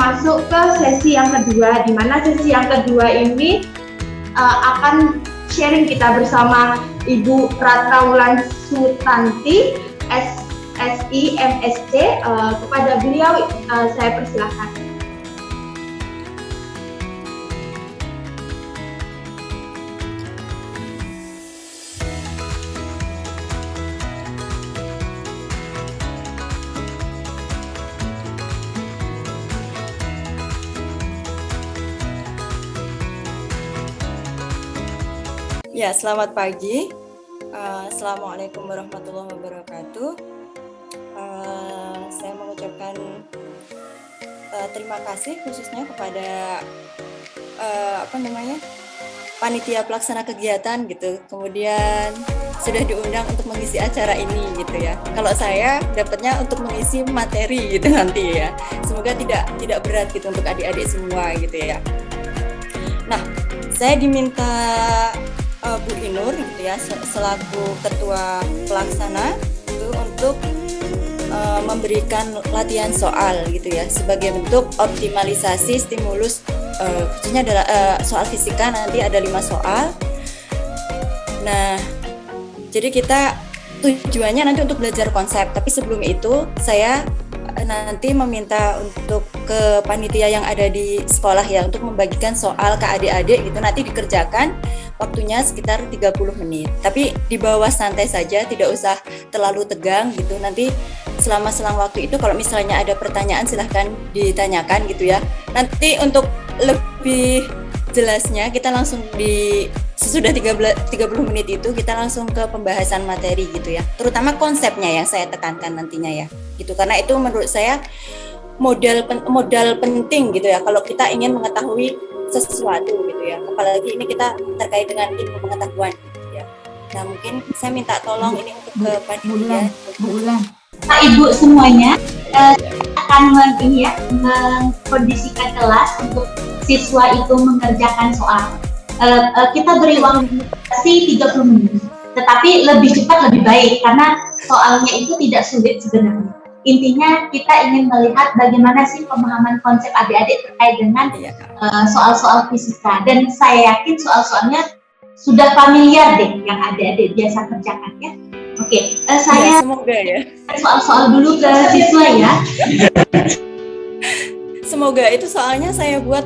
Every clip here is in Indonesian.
masuk ke sesi yang kedua, di mana sesi yang kedua ini akan sharing kita bersama Ibu Ratra Wulan Sutanti, SSI MSc. Kepada beliau saya persilahkan. Ya, selamat pagi. Assalamualaikum warahmatullahi wabarakatuh. Saya mengucapkan terima kasih khususnya kepada panitia pelaksana kegiatan gitu. Kemudian sudah diundang untuk mengisi acara ini gitu ya. Kalau saya dapatnya untuk mengisi materi gitu nanti ya. Semoga tidak berat gitu untuk adik-adik semua gitu ya. Nah, saya diminta Bu Inur gitu ya selaku ketua pelaksana itu untuk memberikan latihan soal gitu ya sebagai bentuk optimalisasi stimulus khususnya adalah soal fisika. Nanti ada 5 soal. Nah, jadi kita tujuannya nanti untuk belajar konsep, tapi sebelum itu saya nanti meminta untuk ke panitia yang ada di sekolah ya untuk membagikan soal ke adik-adik gitu, nanti dikerjakan waktunya sekitar 30 menit. Tapi di bawah santai saja, tidak usah terlalu tegang gitu. Nanti selama selang waktu itu kalau misalnya ada pertanyaan silahkan ditanyakan gitu ya. Nanti untuk lebih jelasnya kita langsung sesudah 30 menit itu kita langsung ke pembahasan materi gitu ya. Terutama konsepnya yang saya tekankan nantinya ya. Gitu, karena itu menurut saya modal penting gitu ya kalau kita ingin mengetahui sesuatu gitu ya, apalagi ini kita terkait dengan ilmu pengetahuan gitu ya. Nah, mungkin saya minta tolong ini untuk ke panitia Bu Ulan. Pak Ibu semuanya akan mengkondisikan kelas untuk siswa itu mengerjakan soal. Kita beri waktu 30 menit, tetapi lebih cepat lebih baik karena soalnya itu tidak sulit sebenarnya. Intinya kita ingin melihat bagaimana sih pemahaman konsep adik-adik terkait dengan soal-soal fisika, dan saya yakin soal-soalnya sudah familiar deh yang adik-adik biasa kerjakan ya. Oke, saya semoga ya. Soal-soal dulu ke siswa ya. Semoga itu soalnya saya buat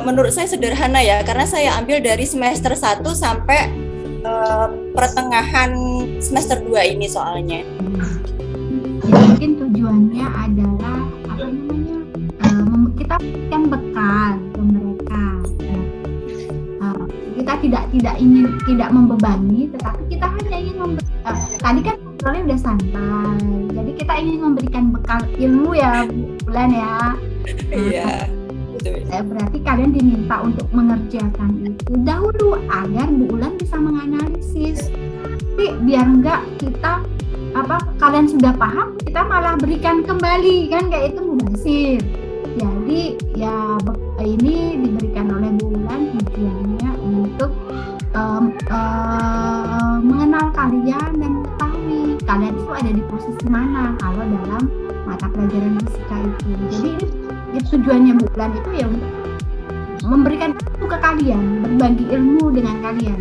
menurut saya sederhana ya, karena saya ambil dari semester 1 sampai pertengahan semester 2 ini soalnya. Mungkin tujuannya adalah kita memberikan bekal ke mereka. Kita tidak membebani, tetapi kita hanya ingin tadi kan ngobrolnya udah santai, jadi kita ingin memberikan bekal ilmu ya Bu Ulan ya. Iya. Berarti kalian diminta untuk mengerjakan itu dahulu agar Bu Ulan bisa menganalisis. Tapi biar enggak kita kalian sudah paham, kita malah berikan kembali kan, kayak itu mubazir. Jadi ya ini diberikan oleh Bu Ulan tujuannya untuk mengenal kalian dan mengetahui kalian itu ada di posisi mana kalau dalam mata pelajaran fisika itu. Jadi ini tujuannya Bu Ulan itu ya untuk memberikan ilmu ke kalian, berbagi ilmu dengan kalian.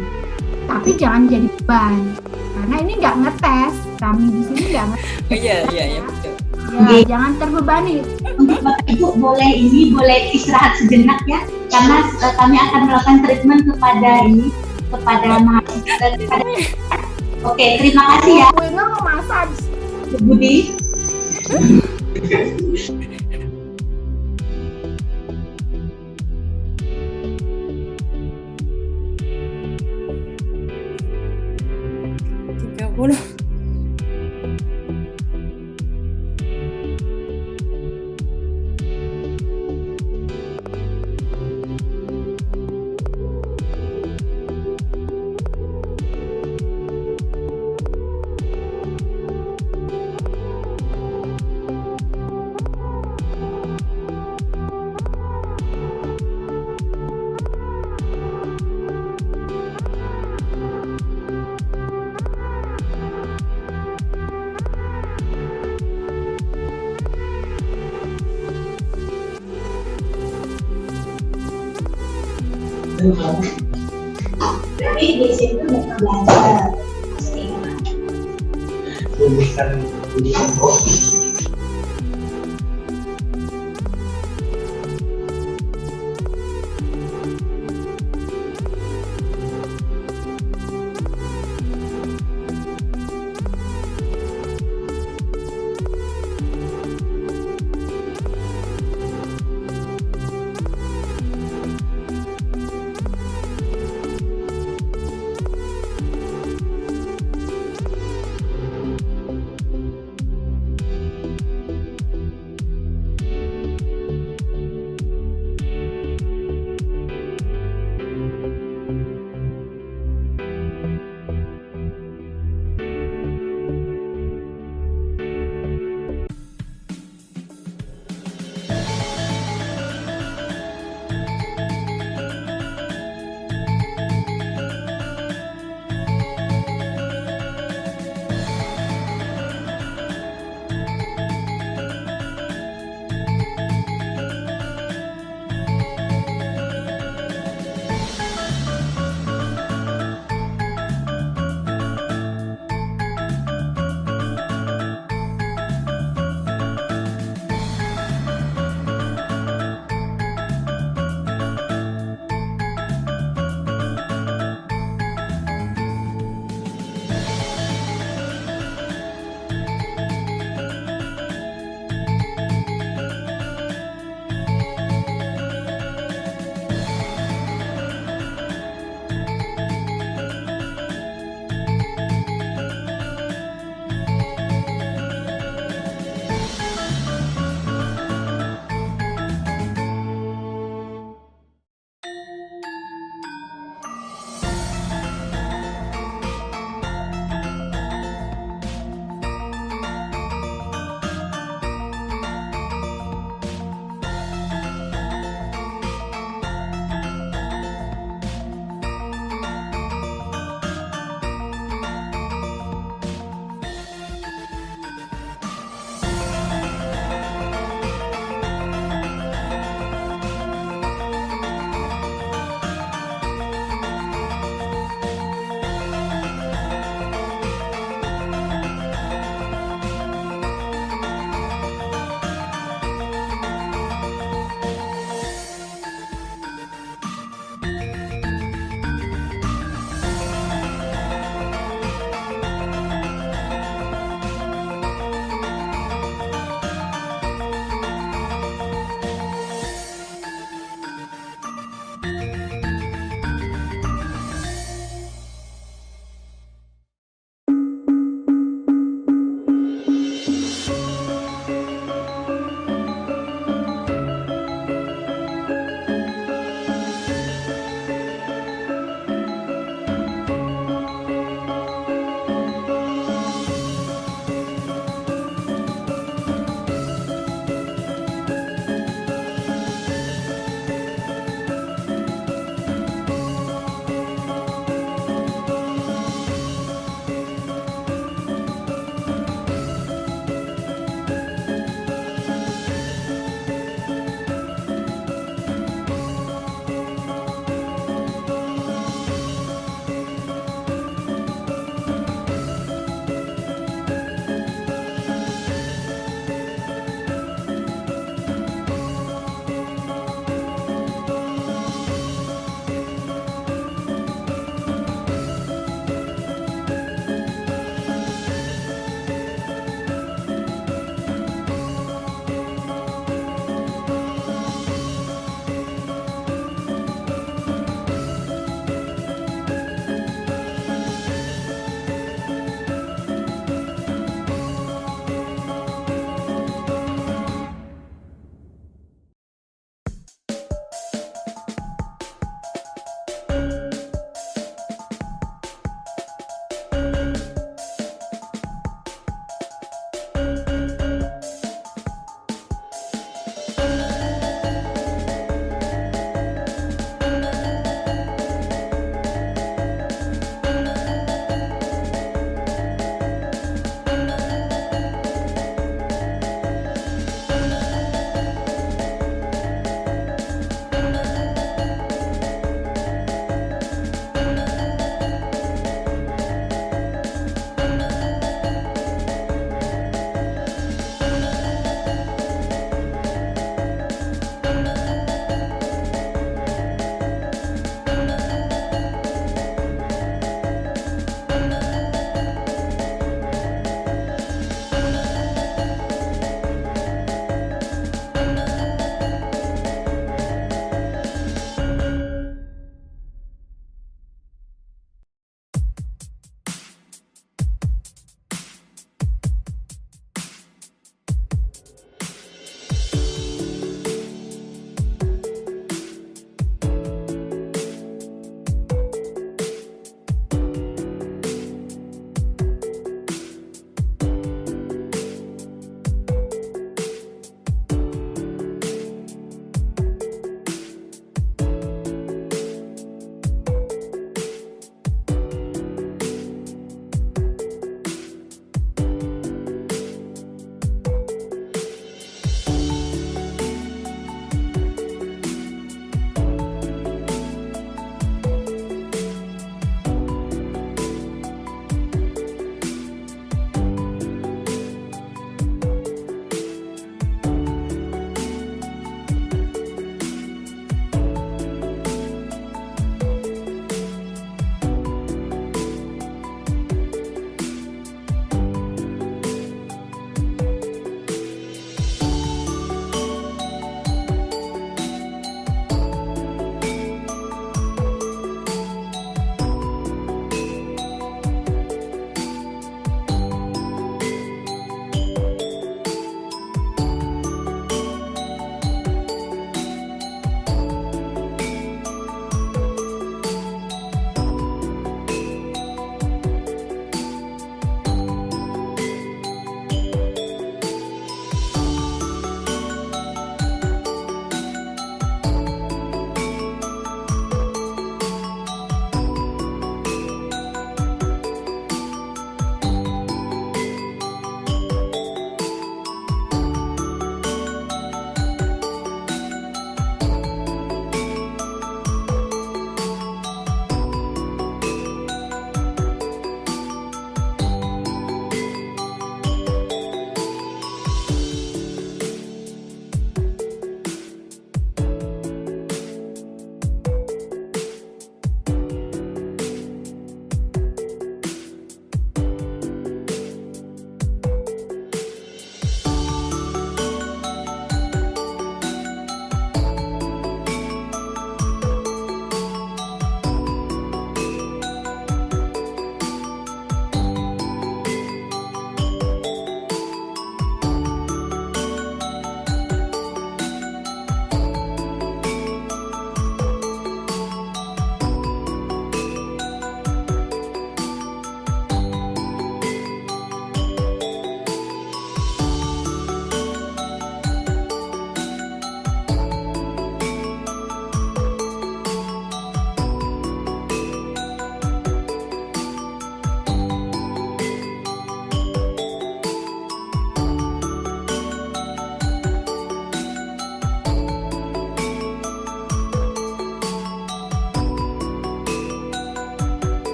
Tapi jangan jadi beban, karena ini nggak ngetes, kami di sini nggak ngetes. Iya betul. Ya, jangan terbebani. Untuk Bapak Ibu boleh istirahat sejenak ya, karena kami akan melakukan treatment kepada mahasiswa. Oke, terima kasih ya. Bu Inul mau masak. Bu Budi. Tapi di situ bukan belajar pasti. Bukan kopi.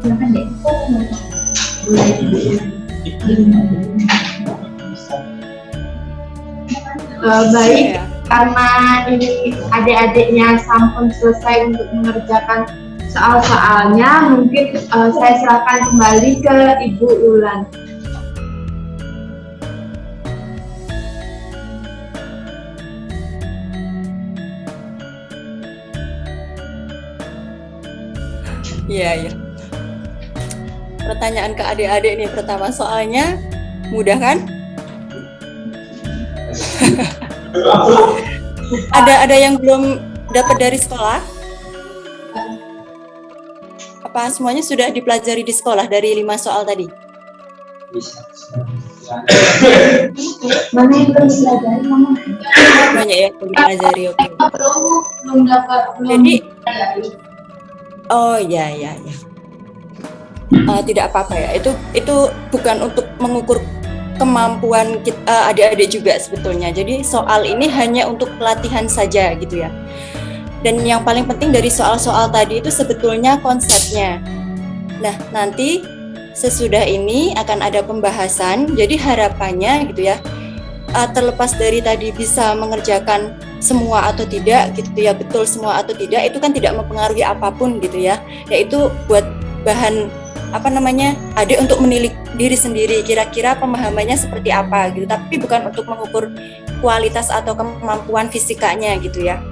silakan deh. Baik, karena ini adik-adiknya sampun selesai untuk mengerjakan soal-soalnya, mungkin saya serahkan kembali ke Ibu Ulan. Iya. Pertanyaan ke adik-adik nih pertama, soalnya mudah kan? Ada yang belum dapat dari sekolah? Apa semuanya sudah dipelajari di sekolah dari 5 soal tadi? Bisa. Mana yang belum dipelajari, Mama? Banyak ya yang dipelajari, oke. Belum dapat, Jadi, oh ya. Tidak apa-apa ya. Itu bukan untuk mengukur kemampuan kita, adik-adik juga sebetulnya. Jadi soal ini hanya untuk pelatihan saja gitu ya. Dan yang paling penting dari soal-soal tadi itu sebetulnya konsepnya. Nah, nanti sesudah ini akan ada pembahasan. Jadi harapannya gitu ya, terlepas dari tadi bisa mengerjakan semua atau tidak gitu ya, betul semua atau tidak, itu kan tidak mempengaruhi apapun gitu ya. Yaitu buat bahan adik untuk menilik diri sendiri, kira-kira pemahamannya seperti apa gitu, tapi bukan untuk mengukur kualitas atau kemampuan fisikanya gitu ya.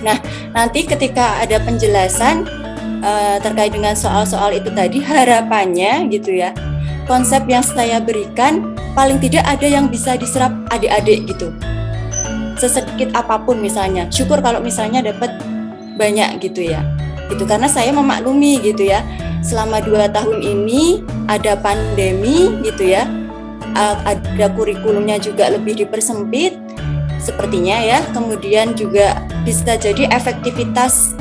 Nah, nanti ketika ada penjelasan terkait dengan soal-soal itu tadi, harapannya gitu ya, konsep yang saya berikan paling tidak ada yang bisa diserap adik-adik gitu, sesedikit apapun misalnya. Syukur kalau misalnya dapat banyak gitu ya, gitu, karena saya memaklumi gitu ya, selama 2 tahun ini ada pandemi gitu ya, ada kurikulumnya juga lebih dipersempit sepertinya ya, kemudian juga bisa jadi efektivitas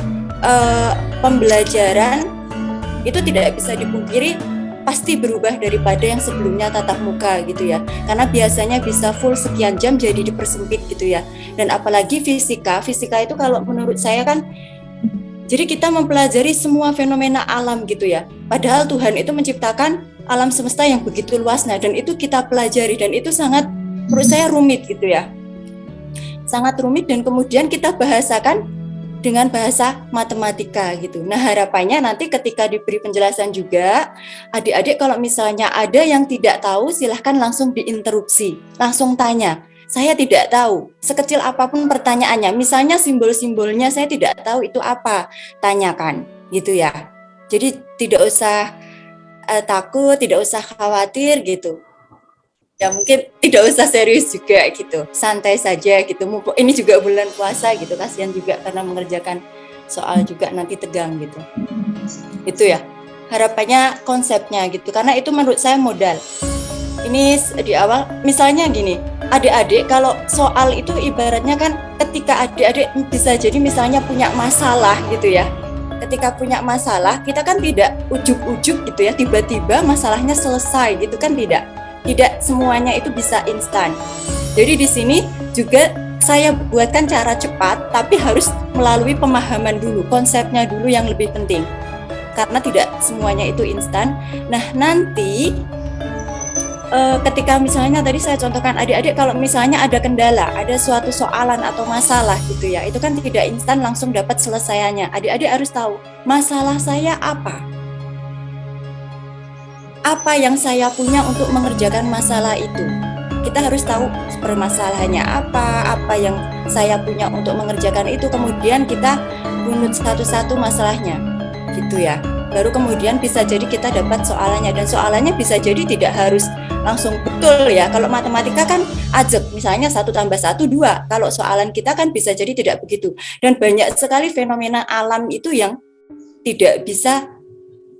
pembelajaran itu tidak bisa dipungkiri pasti berubah daripada yang sebelumnya tatap muka gitu ya, karena biasanya bisa full sekian jam jadi dipersempit gitu ya. Dan apalagi fisika itu kalau menurut saya kan, jadi kita mempelajari semua fenomena alam gitu ya, padahal Tuhan itu menciptakan alam semesta yang begitu luas, nah dan itu kita pelajari, dan itu sangat menurut saya rumit gitu ya, sangat rumit, dan kemudian kita bahasakan dengan bahasa matematika gitu. Nah harapannya nanti ketika diberi penjelasan juga, adik-adik kalau misalnya ada yang tidak tahu, silahkan langsung diinterupsi, langsung tanya. Saya tidak tahu, sekecil apapun pertanyaannya, misalnya simbol-simbolnya saya tidak tahu itu apa, tanyakan gitu ya. Jadi tidak usah takut, tidak usah khawatir gitu. Ya mungkin tidak usah serius juga gitu, santai saja gitu. Ini juga bulan puasa gitu, kasihan juga karena mengerjakan soal juga nanti tegang gitu. Itu ya harapannya konsepnya gitu, karena itu menurut saya modal. Ini di awal misalnya gini, adik-adik kalau soal itu ibaratnya kan ketika adik-adik bisa jadi misalnya punya masalah gitu ya. Ketika punya masalah kita kan tidak ujuk-ujuk gitu ya, tiba-tiba masalahnya selesai gitu kan, tidak semuanya itu bisa instan. Jadi di sini juga saya buatkan cara cepat, tapi harus melalui pemahaman dulu, konsepnya dulu yang lebih penting. Karena tidak semuanya itu instan. Nah nanti ketika misalnya tadi saya contohkan adik-adik kalau misalnya ada kendala, ada suatu soalan atau masalah gitu ya, itu kan tidak instan langsung dapat selesaiannya. Adik-adik harus tahu masalah saya apa yang saya punya untuk mengerjakan masalah itu. Kita harus tahu permasalahannya apa yang saya punya untuk mengerjakan itu, kemudian kita runut satu-satu masalahnya gitu ya. Baru kemudian bisa jadi kita dapat soalannya, dan soalannya bisa jadi tidak harus langsung betul ya. Kalau matematika kan ajak, misalnya 1 + 1 2. Kalau soalan kita kan bisa jadi tidak begitu. Dan banyak sekali fenomena alam itu yang tidak bisa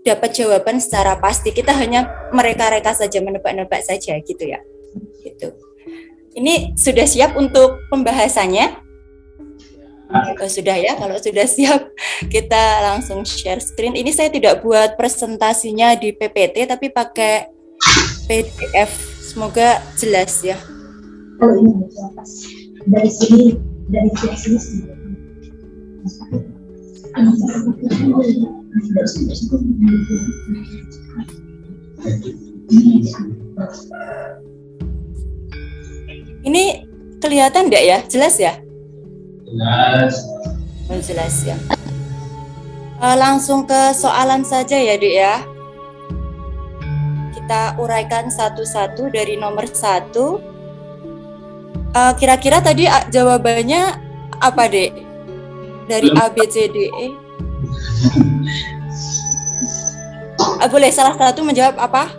dapat jawaban secara pasti. Kita hanya mereka-reka saja, menebak-nebak saja gitu ya. Gitu. Ini sudah siap untuk pembahasannya? Sudah ya, kalau sudah siap kita langsung share screen. Ini saya tidak buat presentasinya di PPT tapi pakai PDF. Semoga jelas ya. Kalau ini pas dari sini Ini kelihatan nggak ya? Jelas ya? Jelas. Oh, jelas ya. Langsung ke soalan saja ya, Dek ya. Kita uraikan satu-satu dari nomor 1. Kira-kira tadi jawabannya apa, Dek? Dari A, B, C, D, E. Boleh salah satu menjawab apa?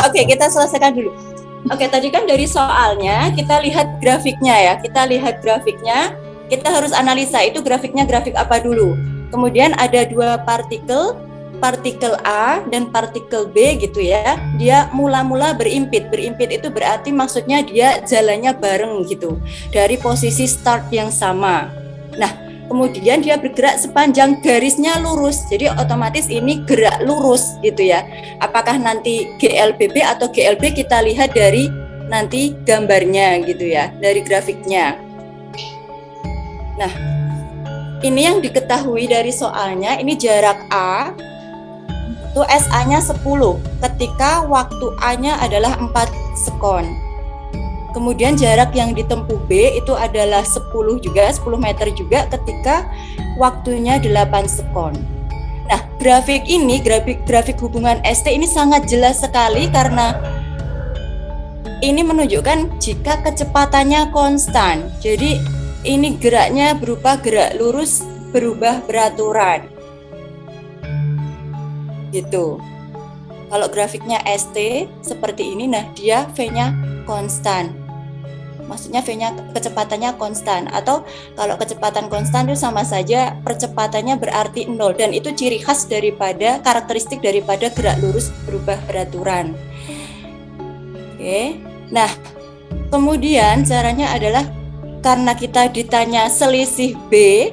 Oke, kita selesaikan dulu. Oke, tadi kan dari soalnya kita lihat grafiknya ya. Kita lihat grafiknya. Kita harus analisa itu grafiknya grafik apa dulu. Kemudian ada 2 partikel, partikel A dan partikel B gitu ya. Dia mula-mula berimpit. Berimpit itu berarti maksudnya dia jalannya bareng gitu. Dari posisi start yang sama. Nah, kemudian dia bergerak sepanjang garisnya lurus. Jadi otomatis ini gerak lurus gitu ya. Apakah nanti GLBB atau GLB kita lihat dari nanti gambarnya gitu ya, dari grafiknya. Nah, ini yang diketahui dari soalnya, ini jarak A itu SA-nya 10 ketika waktu A-nya adalah 4 sekon. Kemudian jarak yang ditempuh B itu adalah 10 juga, 10 meter juga ketika waktunya 8 sekon. Nah, grafik ini, grafik hubungan ST ini sangat jelas sekali karena ini menunjukkan jika kecepatannya konstan. Jadi ini geraknya berupa gerak lurus berubah beraturan. Gitu. Kalau grafiknya ST seperti ini, nah dia V-nya konstan. Maksudnya V-nya kecepatannya konstan. Atau kalau kecepatan konstan itu sama saja percepatannya berarti 0. Dan itu ciri khas daripada, karakteristik daripada gerak lurus berubah beraturan. Oke. Nah, kemudian caranya adalah karena kita ditanya selisih B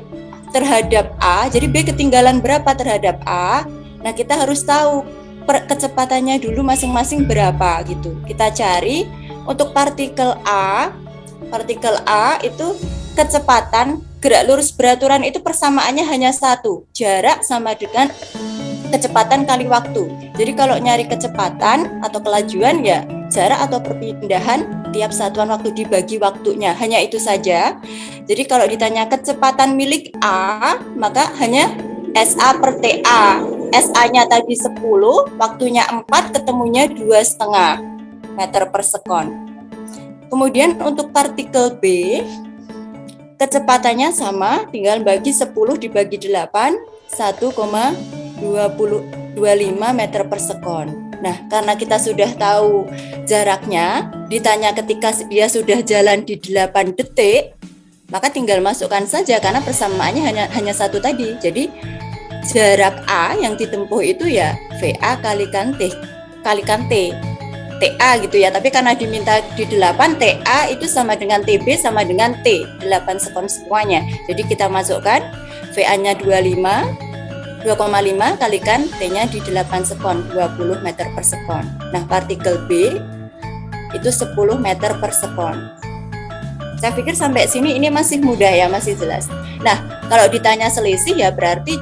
terhadap A, jadi B ketinggalan berapa terhadap A. Nah, kita harus tahu kecepatannya dulu masing-masing berapa gitu. Kita cari untuk partikel A itu kecepatan gerak lurus beraturan itu persamaannya hanya 1, jarak sama dengan kecepatan kali waktu. Jadi kalau nyari kecepatan atau kelajuan ya jarak atau perpindahan tiap satuan waktu dibagi waktunya, hanya itu saja. Jadi kalau ditanya kecepatan milik A, maka hanya SA per TA. SA-nya tadi 10, waktunya 4, ketemunya 2,5 meter per sekon. Kemudian untuk partikel B, kecepatannya sama, tinggal bagi 10 dibagi 8, 1,25 meter per sekon. Nah, karena kita sudah tahu jaraknya, ditanya ketika dia sudah jalan di 8 detik, maka tinggal masukkan saja karena persamaannya hanya 1 tadi. Jadi jarak A yang ditempuh itu ya VA kalikan T, TA gitu ya. Tapi karena diminta di 8, TA itu sama dengan TB sama dengan T, 8 sekon semuanya. Jadi kita masukkan VA-nya 2,5 kalikan T-nya di 8 sekon, 20 meter per sekon. Nah, partikel B itu 10 meter per sekon. Saya pikir sampai sini ini masih mudah ya, masih jelas. Nah, kalau ditanya selisih ya berarti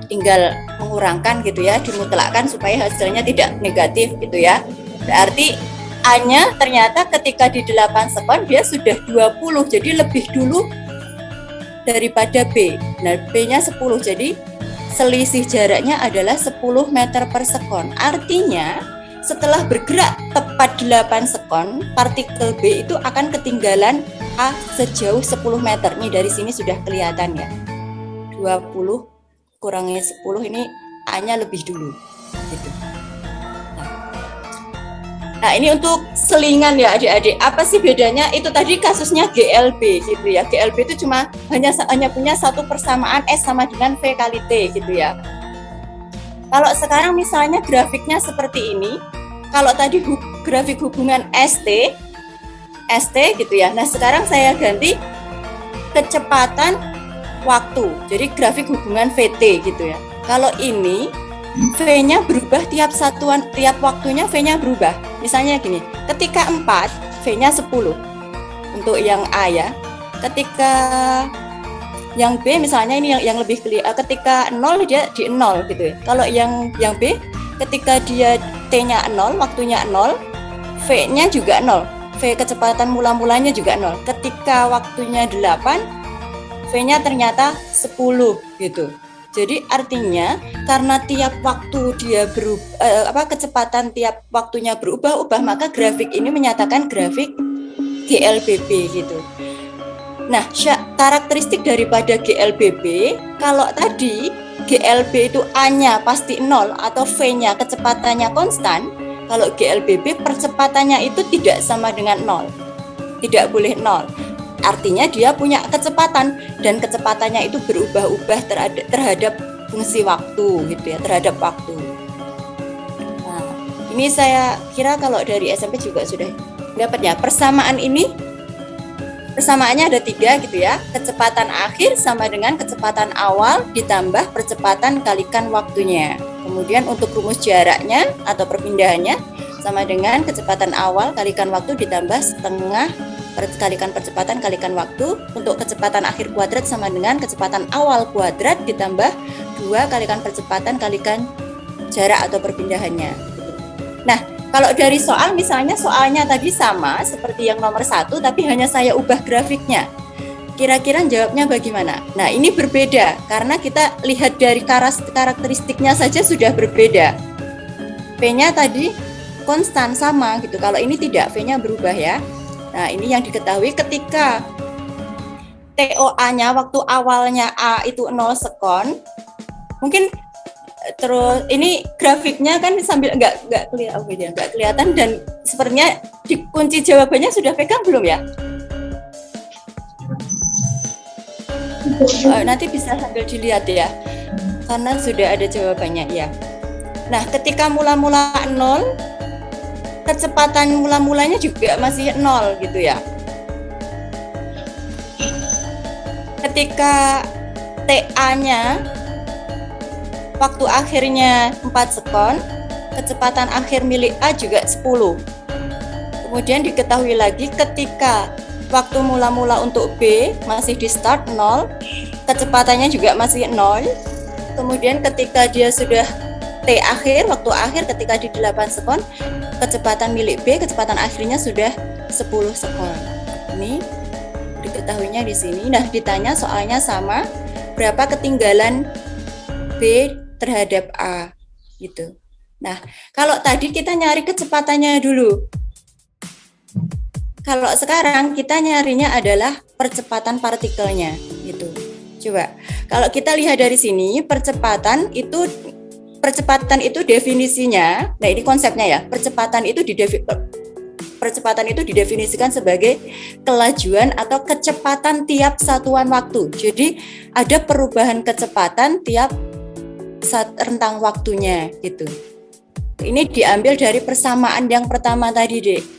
tinggal mengurangkan gitu ya, dimutlakkan supaya hasilnya tidak negatif gitu ya. Berarti A-nya ternyata ketika di 8 sekon dia sudah 20, jadi lebih dulu daripada B. Nah, B-nya 10, jadi selisih jaraknya adalah 10 meter per sekon. Artinya setelah bergerak tepat 8 sekon, partikel B itu akan ketinggalan A sejauh 10 meter. Nih dari sini sudah kelihatan ya. 20 kurangi 10 ini A-nya lebih dulu. Gitu. Nah, ini untuk selingan ya adik-adik. Apa sih bedanya? Itu tadi kasusnya GLB gitu ya. GLB itu hanya punya satu persamaan S sama dengan V kali T gitu ya. Kalau sekarang misalnya grafiknya seperti ini, kalau tadi grafik hubungan ST gitu ya. Nah, sekarang saya ganti kecepatan waktu. Jadi grafik hubungan VT gitu ya. Kalau ini V-nya berubah tiap waktunya V-nya berubah. Misalnya gini, ketika 4, V-nya 10 untuk yang A ya. ketika yang B misalnya ini yang lebih ketika 0 dia di 0 gitu ya. Kalau yang B ketika dia T-nya 0, waktunya 0, V-nya juga 0. V kecepatan mula-mulanya juga 0. Ketika waktunya 8, V-nya ternyata 10 gitu. Jadi artinya karena tiap waktu dia kecepatan tiap waktunya berubah-ubah, maka grafik ini menyatakan grafik GLBB gitu. Nah, karakteristik daripada GLBB, kalau tadi GLB itu A-nya pasti 0 atau V-nya kecepatannya konstan, kalau GLBB percepatannya itu tidak sama dengan 0. Tidak boleh 0. Artinya dia punya kecepatan dan kecepatannya itu berubah-ubah terhadap fungsi waktu gitu ya, terhadap waktu. Nah, ini saya kira kalau dari SMP juga sudah dapat ya. Persamaan ini, persamaannya ada 3 gitu ya. Kecepatan akhir sama dengan kecepatan awal ditambah percepatan kalikan waktunya. Kemudian untuk rumus jaraknya atau perpindahannya sama dengan kecepatan awal kalikan waktu ditambah setengah kalikan percepatan kalikan waktu. Untuk kecepatan akhir kuadrat sama dengan kecepatan awal kuadrat ditambah 2 kalikan percepatan kalikan jarak atau perpindahannya. Nah, kalau dari soal misalnya soalnya tadi sama seperti yang nomor 1 tapi hanya saya ubah grafiknya. Kira-kira jawabnya bagaimana? Nah, ini berbeda karena kita lihat dari karakteristiknya saja sudah berbeda. V-nya tadi konstan sama gitu. Kalau ini tidak, V-nya berubah ya. Nah, ini yang diketahui ketika TOA-nya waktu awalnya A itu 0 sekon. Mungkin terus ini grafiknya kan sambil nggak kelihatan dan sepertinya dikunci jawabannya sudah pegang belum ya? Nanti bisa sambil dilihat ya, karena sudah ada jawabannya ya. Nah, ketika mula-mula 0, kecepatan mula-mulanya juga masih 0 gitu ya. Ketika TA-nya waktu akhirnya 4 sekon, kecepatan akhir milik A juga 10. Kemudian diketahui lagi ketika waktu mula-mula untuk B masih di start 0, kecepatannya juga masih 0. Kemudian ketika dia sudah T akhir, waktu akhir ketika di 8 sekon, kecepatan milik B, kecepatan akhirnya sudah 10 sekon. Ini diketahuinya di sini. Nah, ditanya soalnya sama, berapa ketinggalan B terhadap A gitu. Nah, kalau tadi kita nyari kecepatannya dulu. Kalau sekarang kita nyarinya adalah percepatan partikelnya gitu. Coba, kalau kita lihat dari sini, percepatan itu definisinya, nah ini konsepnya ya, percepatan itu didefinisikan sebagai kelajuan atau kecepatan tiap satuan waktu. Jadi ada perubahan kecepatan tiap rentang waktunya gitu. Ini diambil dari persamaan yang pertama tadi deh.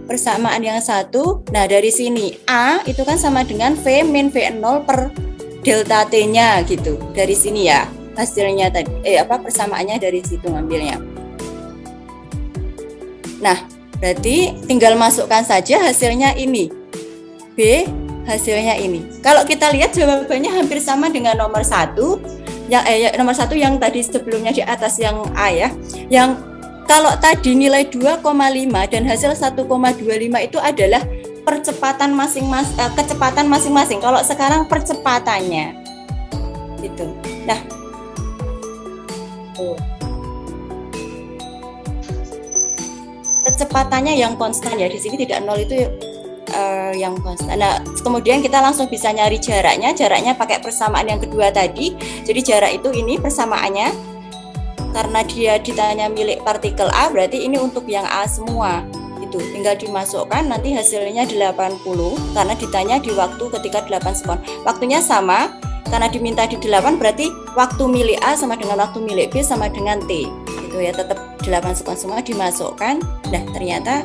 Persamaan yang satu, nah dari sini A itu kan sama dengan V min V0 per delta T-nya gitu. Dari sini ya. Hasilnya tadi persamaannya dari situ ngambilnya. Nah, berarti tinggal masukkan saja hasilnya ini. B hasilnya ini. Kalau kita lihat jawabannya hampir sama dengan nomor 1. Nomor 1 yang tadi sebelumnya di atas yang A ya. Yang kalau tadi nilai 2,5 dan hasil 1,25 itu adalah percepatan kecepatan masing-masing. Kalau sekarang percepatannya. Gitu. Nah, kecepatannya yang konstan ya, di sini tidak 0 itu yang konstan. Nah, kemudian kita langsung bisa nyari jaraknya pakai persamaan yang kedua tadi. Jadi jarak itu ini persamaannya, karena dia ditanya milik partikel A, berarti ini untuk yang A semua. Itu tinggal dimasukkan, nanti hasilnya 80 karena ditanya di waktu ketika 8 sekon. Waktunya sama. Karena diminta di 8 berarti waktu milik A sama dengan waktu milik B sama dengan T. Gitu ya, tetap 8 sekon semua dimasukkan. Nah, ternyata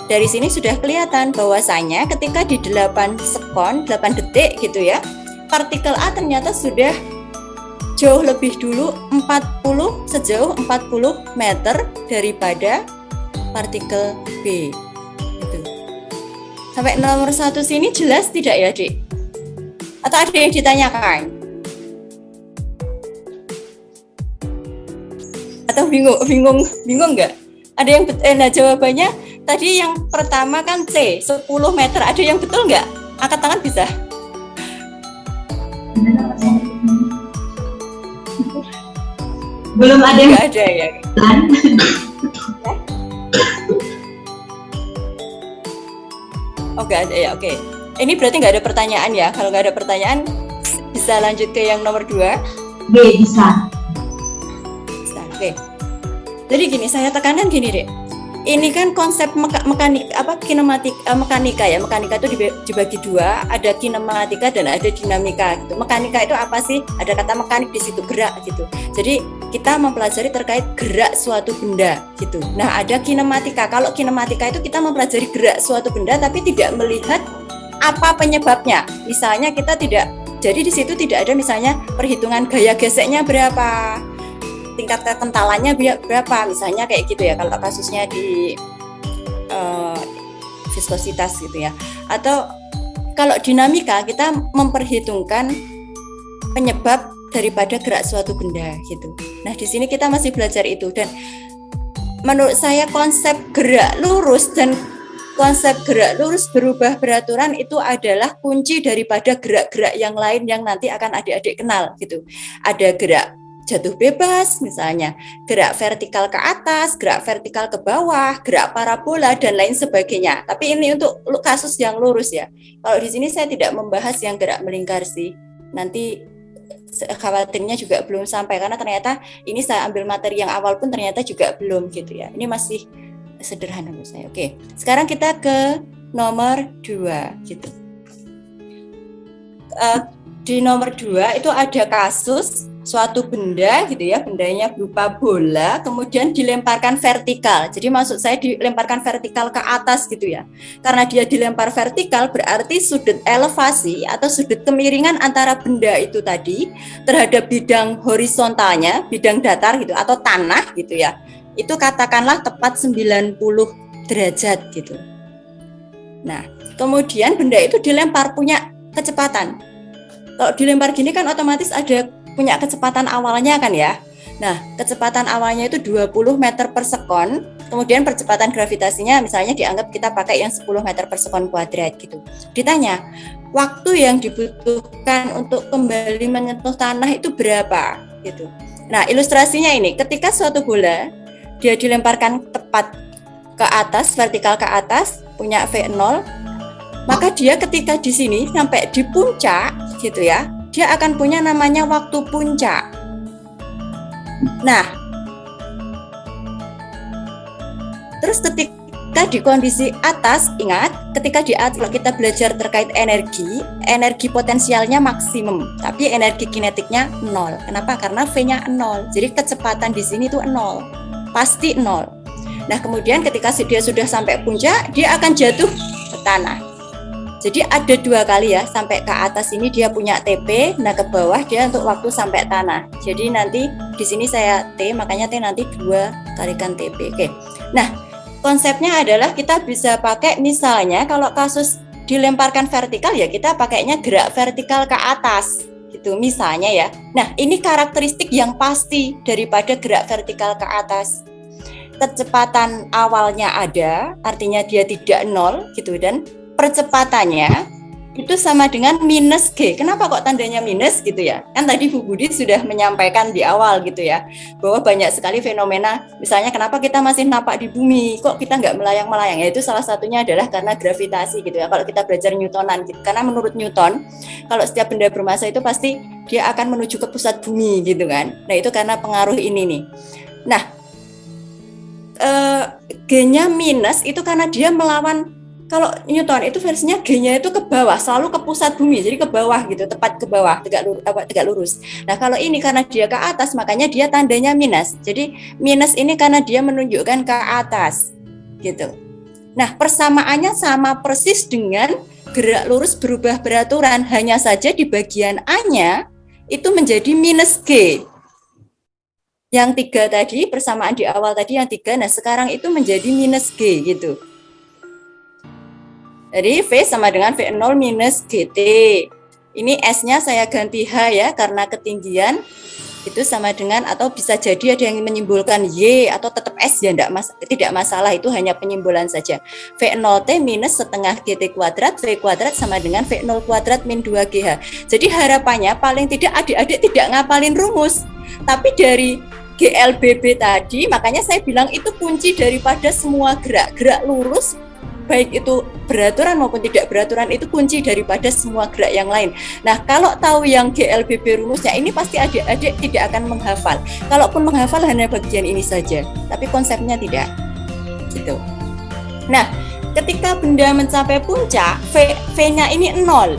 dari sini sudah kelihatan bahwasanya ketika di 8 sekon, 8 detik gitu ya, partikel A ternyata sudah jauh lebih dulu sejauh 40 meter daripada partikel B. Gitu. Sampai nomor 1 sini jelas tidak ya, Dik? Atau ada yang ditanyakan? Atau bingung nggak? Ada yang nah jawabannya tadi yang pertama kan C, 10 meter. Ada yang betul nggak? Angkat tangan bisa. Belum ada yang Nggak ada ya. kan? Oh nggak ada ya, oke. Ini berarti nggak ada pertanyaan ya. Kalau nggak ada pertanyaan bisa lanjut ke yang nomor 2. B bisa. Oke. Jadi gini, saya tekankan gini, Dek. Ini kan konsep mekanik mekanika ya. Mekanika itu dibagi 2, ada kinematika dan ada dinamika gitu. Mekanika itu apa sih? Ada kata mekanik di situ, gerak gitu. Jadi kita mempelajari terkait gerak suatu benda gitu. Nah, ada kinematika. Kalau kinematika itu kita mempelajari gerak suatu benda tapi tidak melihat apa penyebabnya. Misalnya kita tidak, jadi di situ tidak ada misalnya perhitungan gaya geseknya berapa, tingkat kekentalannya berapa, misalnya kayak gitu ya kalau kasusnya di viskositas gitu ya. Atau kalau dinamika kita memperhitungkan penyebab daripada gerak suatu benda gitu. Nah, di sini kita masih belajar itu, dan menurut saya konsep gerak lurus dan konsep gerak lurus berubah beraturan itu adalah kunci daripada gerak-gerak yang lain yang nanti akan adik-adik kenal gitu. Ada gerak jatuh bebas misalnya, gerak vertikal ke atas, gerak vertikal ke bawah, gerak parabola dan lain sebagainya. Tapi ini untuk kasus yang lurus ya. Kalau di sini saya tidak membahas yang gerak melingkar sih. Nanti khawatirnya juga belum sampai karena ternyata ini saya ambil materi yang awal pun ternyata juga belum gitu ya. Ini masih sederhana menurut saya. Oke, sekarang kita ke nomor 2 gitu. Di nomor 2 itu ada kasus suatu benda gitu ya, bendanya berupa bola kemudian dilemparkan vertikal. Jadi maksud saya dilemparkan vertikal ke atas gitu ya. Karena dia dilempar vertikal berarti sudut elevasi atau sudut kemiringan antara benda itu tadi terhadap bidang horizontalnya, bidang datar gitu atau tanah gitu ya. Itu katakanlah tepat 90 derajat gitu. Nah, kemudian benda itu dilempar punya kecepatan. Kalau dilempar gini kan otomatis ada punya kecepatan awalnya kan ya. Nah, kecepatan awalnya itu 20 meter per sekon, kemudian percepatan gravitasinya misalnya dianggap kita pakai yang 10 meter per sekon kuadrat gitu. Ditanya, waktu yang dibutuhkan untuk kembali menyentuh tanah itu berapa gitu. Nah, ilustrasinya ini, ketika suatu bola dia dilemparkan tepat ke atas, vertikal ke atas, punya V0, maka dia ketika di sini sampai di puncak gitu ya, dia akan punya namanya waktu puncak. Nah, terus ketika di kondisi atas, ingat, ketika di atas kalau kita belajar terkait energi potensialnya maksimum, tapi energi kinetiknya 0. Kenapa? Karena V-nya 0. Jadi kecepatan di sini itu 0. Pasti 0. Nah, kemudian ketika dia sudah sampai puncak, dia akan jatuh ke tanah. Jadi ada 2 kali ya, sampai ke atas ini dia punya TP, nah ke bawah dia untuk waktu sampai tanah. Jadi nanti di sini saya T, makanya T nanti 2 kalikan TP. Oke. Nah, konsepnya adalah kita bisa pakai misalnya kalau kasus dilemparkan vertikal ya kita pakainya gerak vertikal ke atas gitu misalnya ya. Nah, ini karakteristik yang pasti daripada gerak vertikal ke atas. Kecepatan awalnya ada, artinya dia tidak 0 gitu, dan percepatannya itu sama dengan minus G. Kenapa kok tandanya minus gitu ya? Kan tadi Bu Budi sudah menyampaikan di awal gitu ya, bahwa banyak sekali fenomena, misalnya kenapa kita masih napak di bumi, kok kita nggak melayang-melayang, ya itu salah satunya adalah karena gravitasi gitu ya, kalau kita belajar Newtonan gitu. Karena menurut Newton, kalau setiap benda bermassa itu pasti dia akan menuju ke pusat bumi gitu kan. Nah itu karena pengaruh ini nih. Nah, G-nya minus itu karena dia melawan. Kalau Newton itu versinya G-nya itu ke bawah, selalu ke pusat bumi, jadi ke bawah gitu, tepat ke bawah, tegak lurus. Nah kalau ini karena dia ke atas, makanya dia tandanya minus. Jadi minus ini karena dia menunjukkan ke atas, gitu. Nah persamaannya sama persis dengan gerak lurus berubah beraturan, hanya saja di bagian A-nya itu menjadi minus G. Yang 3 tadi, persamaan di awal tadi yang 3, nah sekarang itu menjadi minus G gitu. Jadi V sama dengan V0 minus GT. Ini S-nya saya ganti H ya, karena ketinggian itu sama dengan, atau bisa jadi ada yang menyimpulkan Y atau tetap S ya, tidak masalah, itu hanya penyimbolan saja. V0T minus setengah GT kuadrat, V kuadrat sama dengan V0 kuadrat min 2GH. Jadi harapannya paling tidak adik-adik tidak ngapalin rumus, tapi dari GLBB tadi, makanya saya bilang itu kunci daripada semua gerak-gerak lurus, baik itu beraturan maupun tidak beraturan, itu kunci daripada semua gerak yang lain. Nah, kalau tahu yang GLBB rumusnya ini pasti adik-adik tidak akan menghafal. Kalaupun menghafal hanya bagian ini saja, tapi konsepnya tidak. Gitu. Nah, ketika benda mencapai puncak, V-nya ini 0.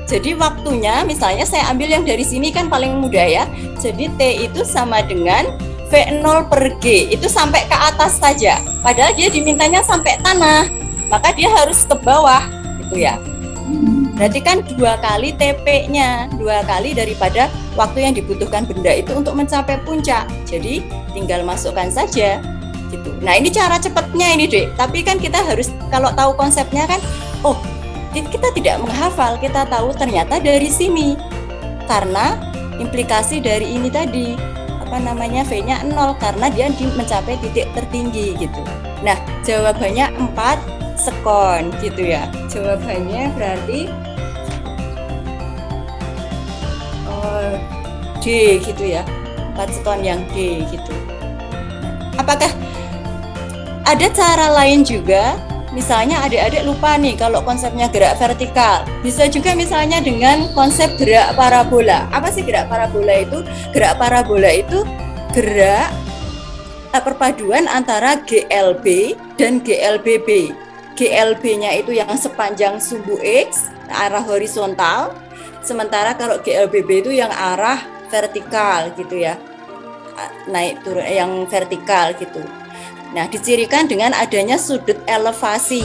Jadi waktunya, misalnya saya ambil yang dari sini kan paling mudah ya. Jadi T itu sama dengan V0 per G, itu sampai ke atas saja. Padahal dia dimintanya sampai tanah, maka dia harus ke bawah, gitu ya. Berarti kan 2 kali TP-nya, 2 kali daripada waktu yang dibutuhkan benda itu untuk mencapai puncak. Jadi tinggal masukkan saja, gitu. Nah ini cara cepatnya ini Dek. Tapi kan kita harus, kalau tahu konsepnya kan, oh kita tidak menghafal, kita tahu ternyata dari sini. Karena implikasi dari ini tadi, V-nya 0 karena dia mencapai titik tertinggi gitu. Nah, jawabannya 4 sekon gitu ya. Jawabannya berarti D gitu ya. 4 sekon yang D gitu. Apakah ada cara lain juga? Misalnya adik-adik lupa nih kalau konsepnya gerak vertikal. Bisa juga misalnya dengan konsep gerak parabola. Apa sih gerak parabola itu? Gerak parabola itu gerak perpaduan antara GLB dan GLBB. GLB-nya itu yang sepanjang sumbu X, arah horizontal. Sementara kalau GLBB itu yang arah vertikal gitu ya. Naik turun yang vertikal gitu. Nah, dicirikan dengan adanya sudut elevasi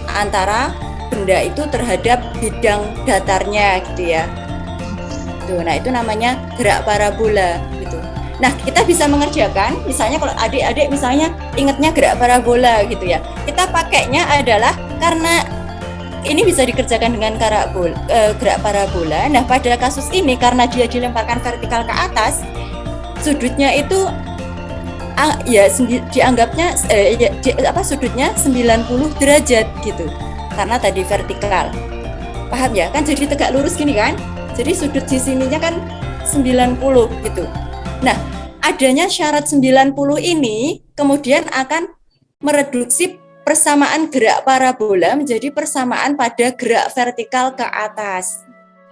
antara benda itu terhadap bidang datarnya gitu ya. Tuh, nah itu namanya gerak parabola gitu. Nah, kita bisa mengerjakan, misalnya kalau adik-adik misalnya ingatnya gerak parabola gitu ya. Kita pakainya adalah karena ini bisa dikerjakan dengan gerak parabola. Nah, pada kasus ini karena dia dilemparkan vertikal ke atas, sudutnya itu ya dianggapnya sudutnya 90 derajat gitu. Karena tadi vertikal. Paham ya? Kan jadi tegak lurus gini kan? Jadi sudut di sininya kan 90 gitu. Nah, adanya syarat 90 ini kemudian akan mereduksi persamaan gerak parabola menjadi persamaan pada gerak vertikal ke atas.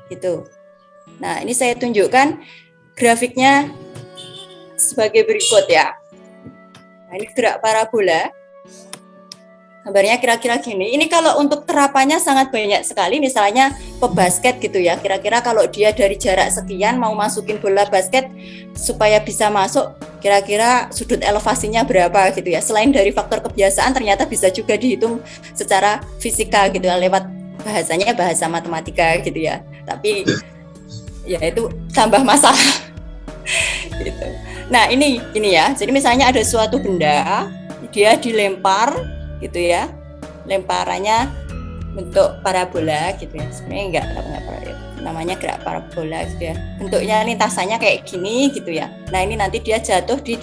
Gitu. Nah, ini saya tunjukkan grafiknya sebagai berikut ya. Nah, ini gerak parabola. Gambarnya kira-kira gini. Ini kalau untuk terapannya sangat banyak sekali. Misalnya pebasket gitu ya. Kira-kira kalau dia dari jarak sekian mau masukin bola basket supaya bisa masuk, kira-kira sudut elevasinya berapa gitu ya. Selain dari faktor kebiasaan, ternyata bisa juga dihitung secara fisika gitu ya, lewat bahasanya bahasa matematika gitu ya. Tapi ya itu tambah masalah. Gitu. Nah ini ya, jadi misalnya ada suatu benda, dia dilempar gitu ya, lemparannya bentuk parabola gitu ya, sebenarnya enggak namanya gerak parabola gitu ya, bentuknya lintasannya kayak gini gitu ya. Nah ini nanti dia jatuh di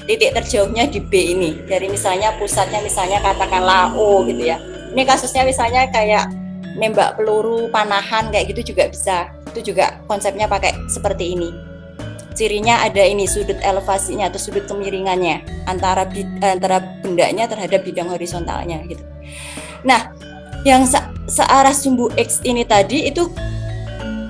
titik terjauhnya di B ini, dari misalnya pusatnya misalnya katakanlah O gitu ya. Ini kasusnya misalnya kayak nembak peluru panahan kayak gitu juga bisa, itu juga konsepnya pakai seperti ini. Cirinya ada ini sudut elevasinya atau sudut kemiringannya antara bendanya terhadap bidang horizontalnya gitu. Nah, yang searah sumbu X ini tadi itu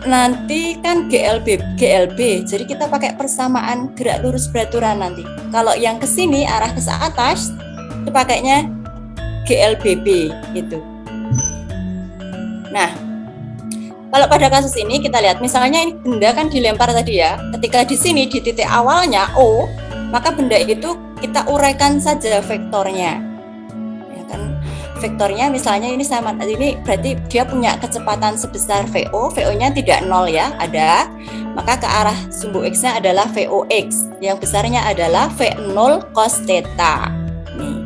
nanti kan GLB. Jadi kita pakai persamaan gerak lurus beraturan nanti. Kalau yang ke sini arah ke atas itu pakainya GLBB gitu. Nah, kalau pada kasus ini kita lihat misalnya ini benda kan dilempar tadi ya. Ketika di sini di titik awalnya O, maka benda itu kita uraikan saja vektornya. Ya kan? Vektornya misalnya ini berarti dia punya kecepatan sebesar VO, VO-nya tidak 0 ya, ada. Maka ke arah sumbu X-nya adalah VOX. Yang besarnya adalah V0 cos theta. Nih.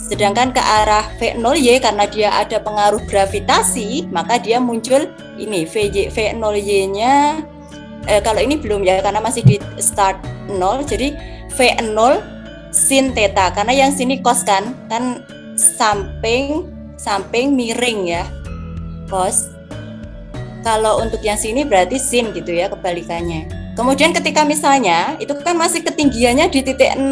Sedangkan ke arah V0Y karena dia ada pengaruh gravitasi, maka dia muncul ini V0Y-nya kalau ini belum ya karena masih di start 0, jadi V0 sin theta karena yang sini cos kan samping miring ya, cos. Kalau untuk yang sini berarti sin gitu ya, kebalikannya. Kemudian ketika misalnya itu kan masih ketinggiannya di titik 0,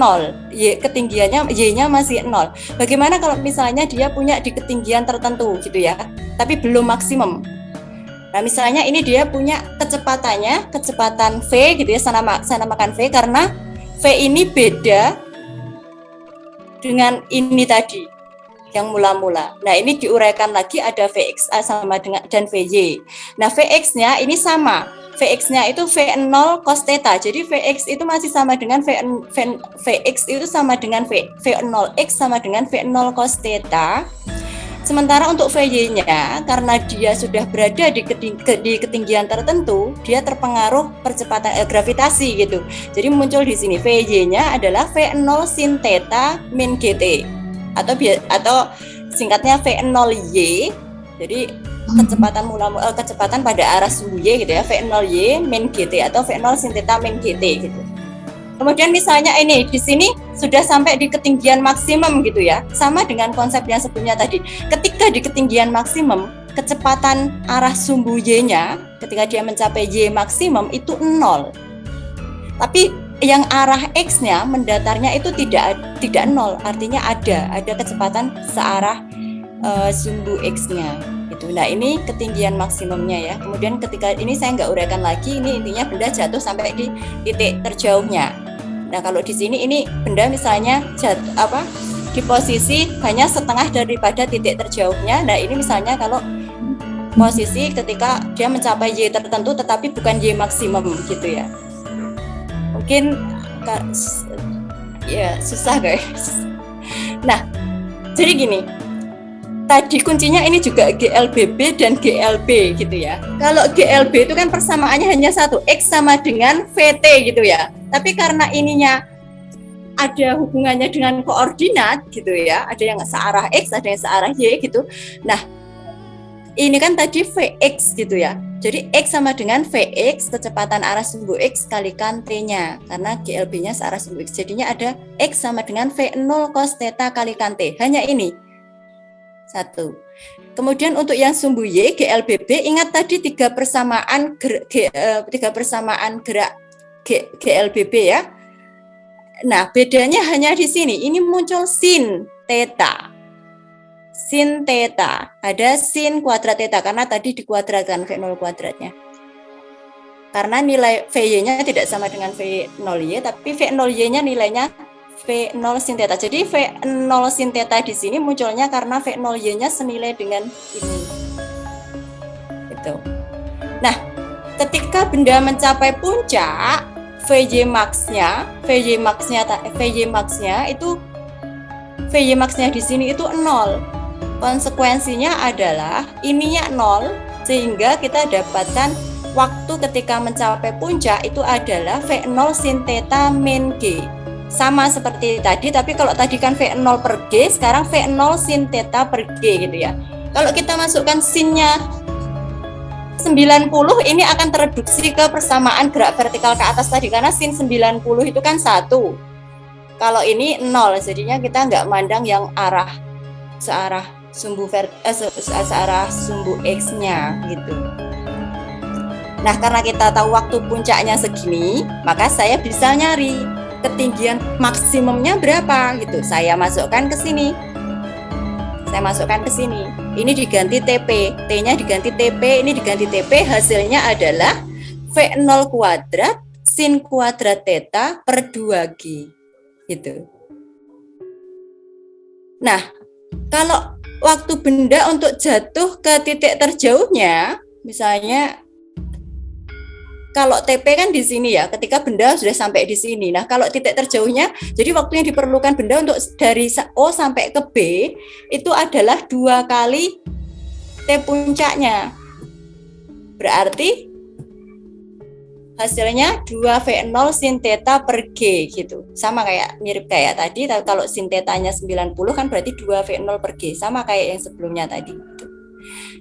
ketinggiannya Y-nya masih 0. Bagaimana kalau misalnya dia punya di ketinggian tertentu gitu ya, tapi belum maksimum. Nah misalnya ini dia punya kecepatan V gitu ya, saya namakan V karena V ini beda dengan ini tadi yang mula-mula. Nah ini diuraikan lagi ada Vx sama dengan dan Vy. Nah Vx-nya ini sama. Vx-nya itu V0 cos theta. Jadi Vx itu masih sama dengan Vx itu sama dengan V0x sama dengan V0 cos theta. Sementara untuk Vy-nya karena dia sudah berada di ketinggian tertentu, dia terpengaruh percepatan gravitasi gitu. Jadi muncul di sini Vy-nya adalah V0 sin theta min gt atau singkatnya V0y. Jadi kecepatan pada arah sumbu y gitu ya, V0y min gt atau V0 sin theta min gt gitu. Kemudian misalnya ini di sini sudah sampai di ketinggian maksimum gitu ya, sama dengan konsep yang sebelumnya tadi. Ketika di ketinggian maksimum, kecepatan arah sumbu y-nya ketika dia mencapai y maksimum itu 0. Tapi yang arah x-nya mendatarnya itu tidak 0, artinya ada kecepatan searah sumbu x-nya. Gitu. Nah ini ketinggian maksimumnya ya. Kemudian ketika ini saya nggak uraikan lagi, ini intinya benda jatuh sampai di titik terjauhnya. Nah kalau di sini ini benda misalnya di posisi hanya setengah daripada titik terjauhnya. Nah ini misalnya kalau posisi ketika dia mencapai y tertentu tetapi bukan y maksimum gitu ya. Mungkin ya susah guys. Nah jadi gini. Tadi kuncinya ini juga GLBB dan GLB gitu ya. Kalau GLB itu kan persamaannya hanya satu, X sama dengan VT gitu ya. Tapi karena ininya ada hubungannya dengan koordinat gitu ya, ada yang searah X, ada yang searah Y gitu. Nah, ini kan tadi Vx gitu ya. Jadi X sama dengan Vx, kecepatan arah sumbu X kalikan T-nya. Karena GLB-nya searah sumbu X. Jadinya ada X sama dengan V0 cos theta kalikan T. Hanya ini. Satu. Kemudian untuk yang sumbu Y, GLBB, ingat tadi tiga persamaan gerak GLBB ya. Nah, bedanya hanya di sini. Ini muncul sin theta. Sin theta. Ada sin kuadrat theta karena tadi dikuadratkan V0 kuadratnya. Karena nilai Vy-nya tidak sama dengan V0Y, tapi V0Y-nya nilainya V0 sin theta. Jadi V0 sin theta di sini munculnya karena V0Y-nya senilai dengan ini. Gitu. Nah, ketika benda mencapai puncak, Vy max-nya di sini itu 0. Konsekuensinya adalah ininya 0 sehingga kita dapatkan waktu ketika mencapai puncak itu adalah V0 sin theta min G. Sama seperti tadi, tapi kalau tadi kan V0 per G, sekarang V0 sin theta per G gitu ya. Kalau kita masukkan sinnya 90, ini akan tereduksi ke persamaan gerak vertikal ke atas tadi, karena sin 90 itu kan 1. Kalau ini 0, jadinya kita nggak mandang yang searah sumbu X-nya gitu. Nah, karena kita tahu waktu puncaknya segini, maka saya bisa nyari ketinggian maksimumnya berapa gitu. Saya masukkan ke sini. Ini diganti TP, T-nya diganti TP, ini diganti TP, hasilnya adalah V0 kuadrat sin kuadrat theta per 2G gitu. Nah, kalau waktu benda untuk jatuh ke titik terjauhnya, misalnya kalau TP kan di sini ya, ketika benda sudah sampai di sini. Nah, kalau titik terjauhnya, jadi waktu yang diperlukan benda untuk dari O sampai ke B itu adalah 2 kali T puncaknya. Berarti hasilnya 2V0 sin theta per G gitu. Sama kayak mirip kayak tadi, tapi kalau sin tetanya 90 kan berarti 2V0 per G, sama kayak yang sebelumnya tadi.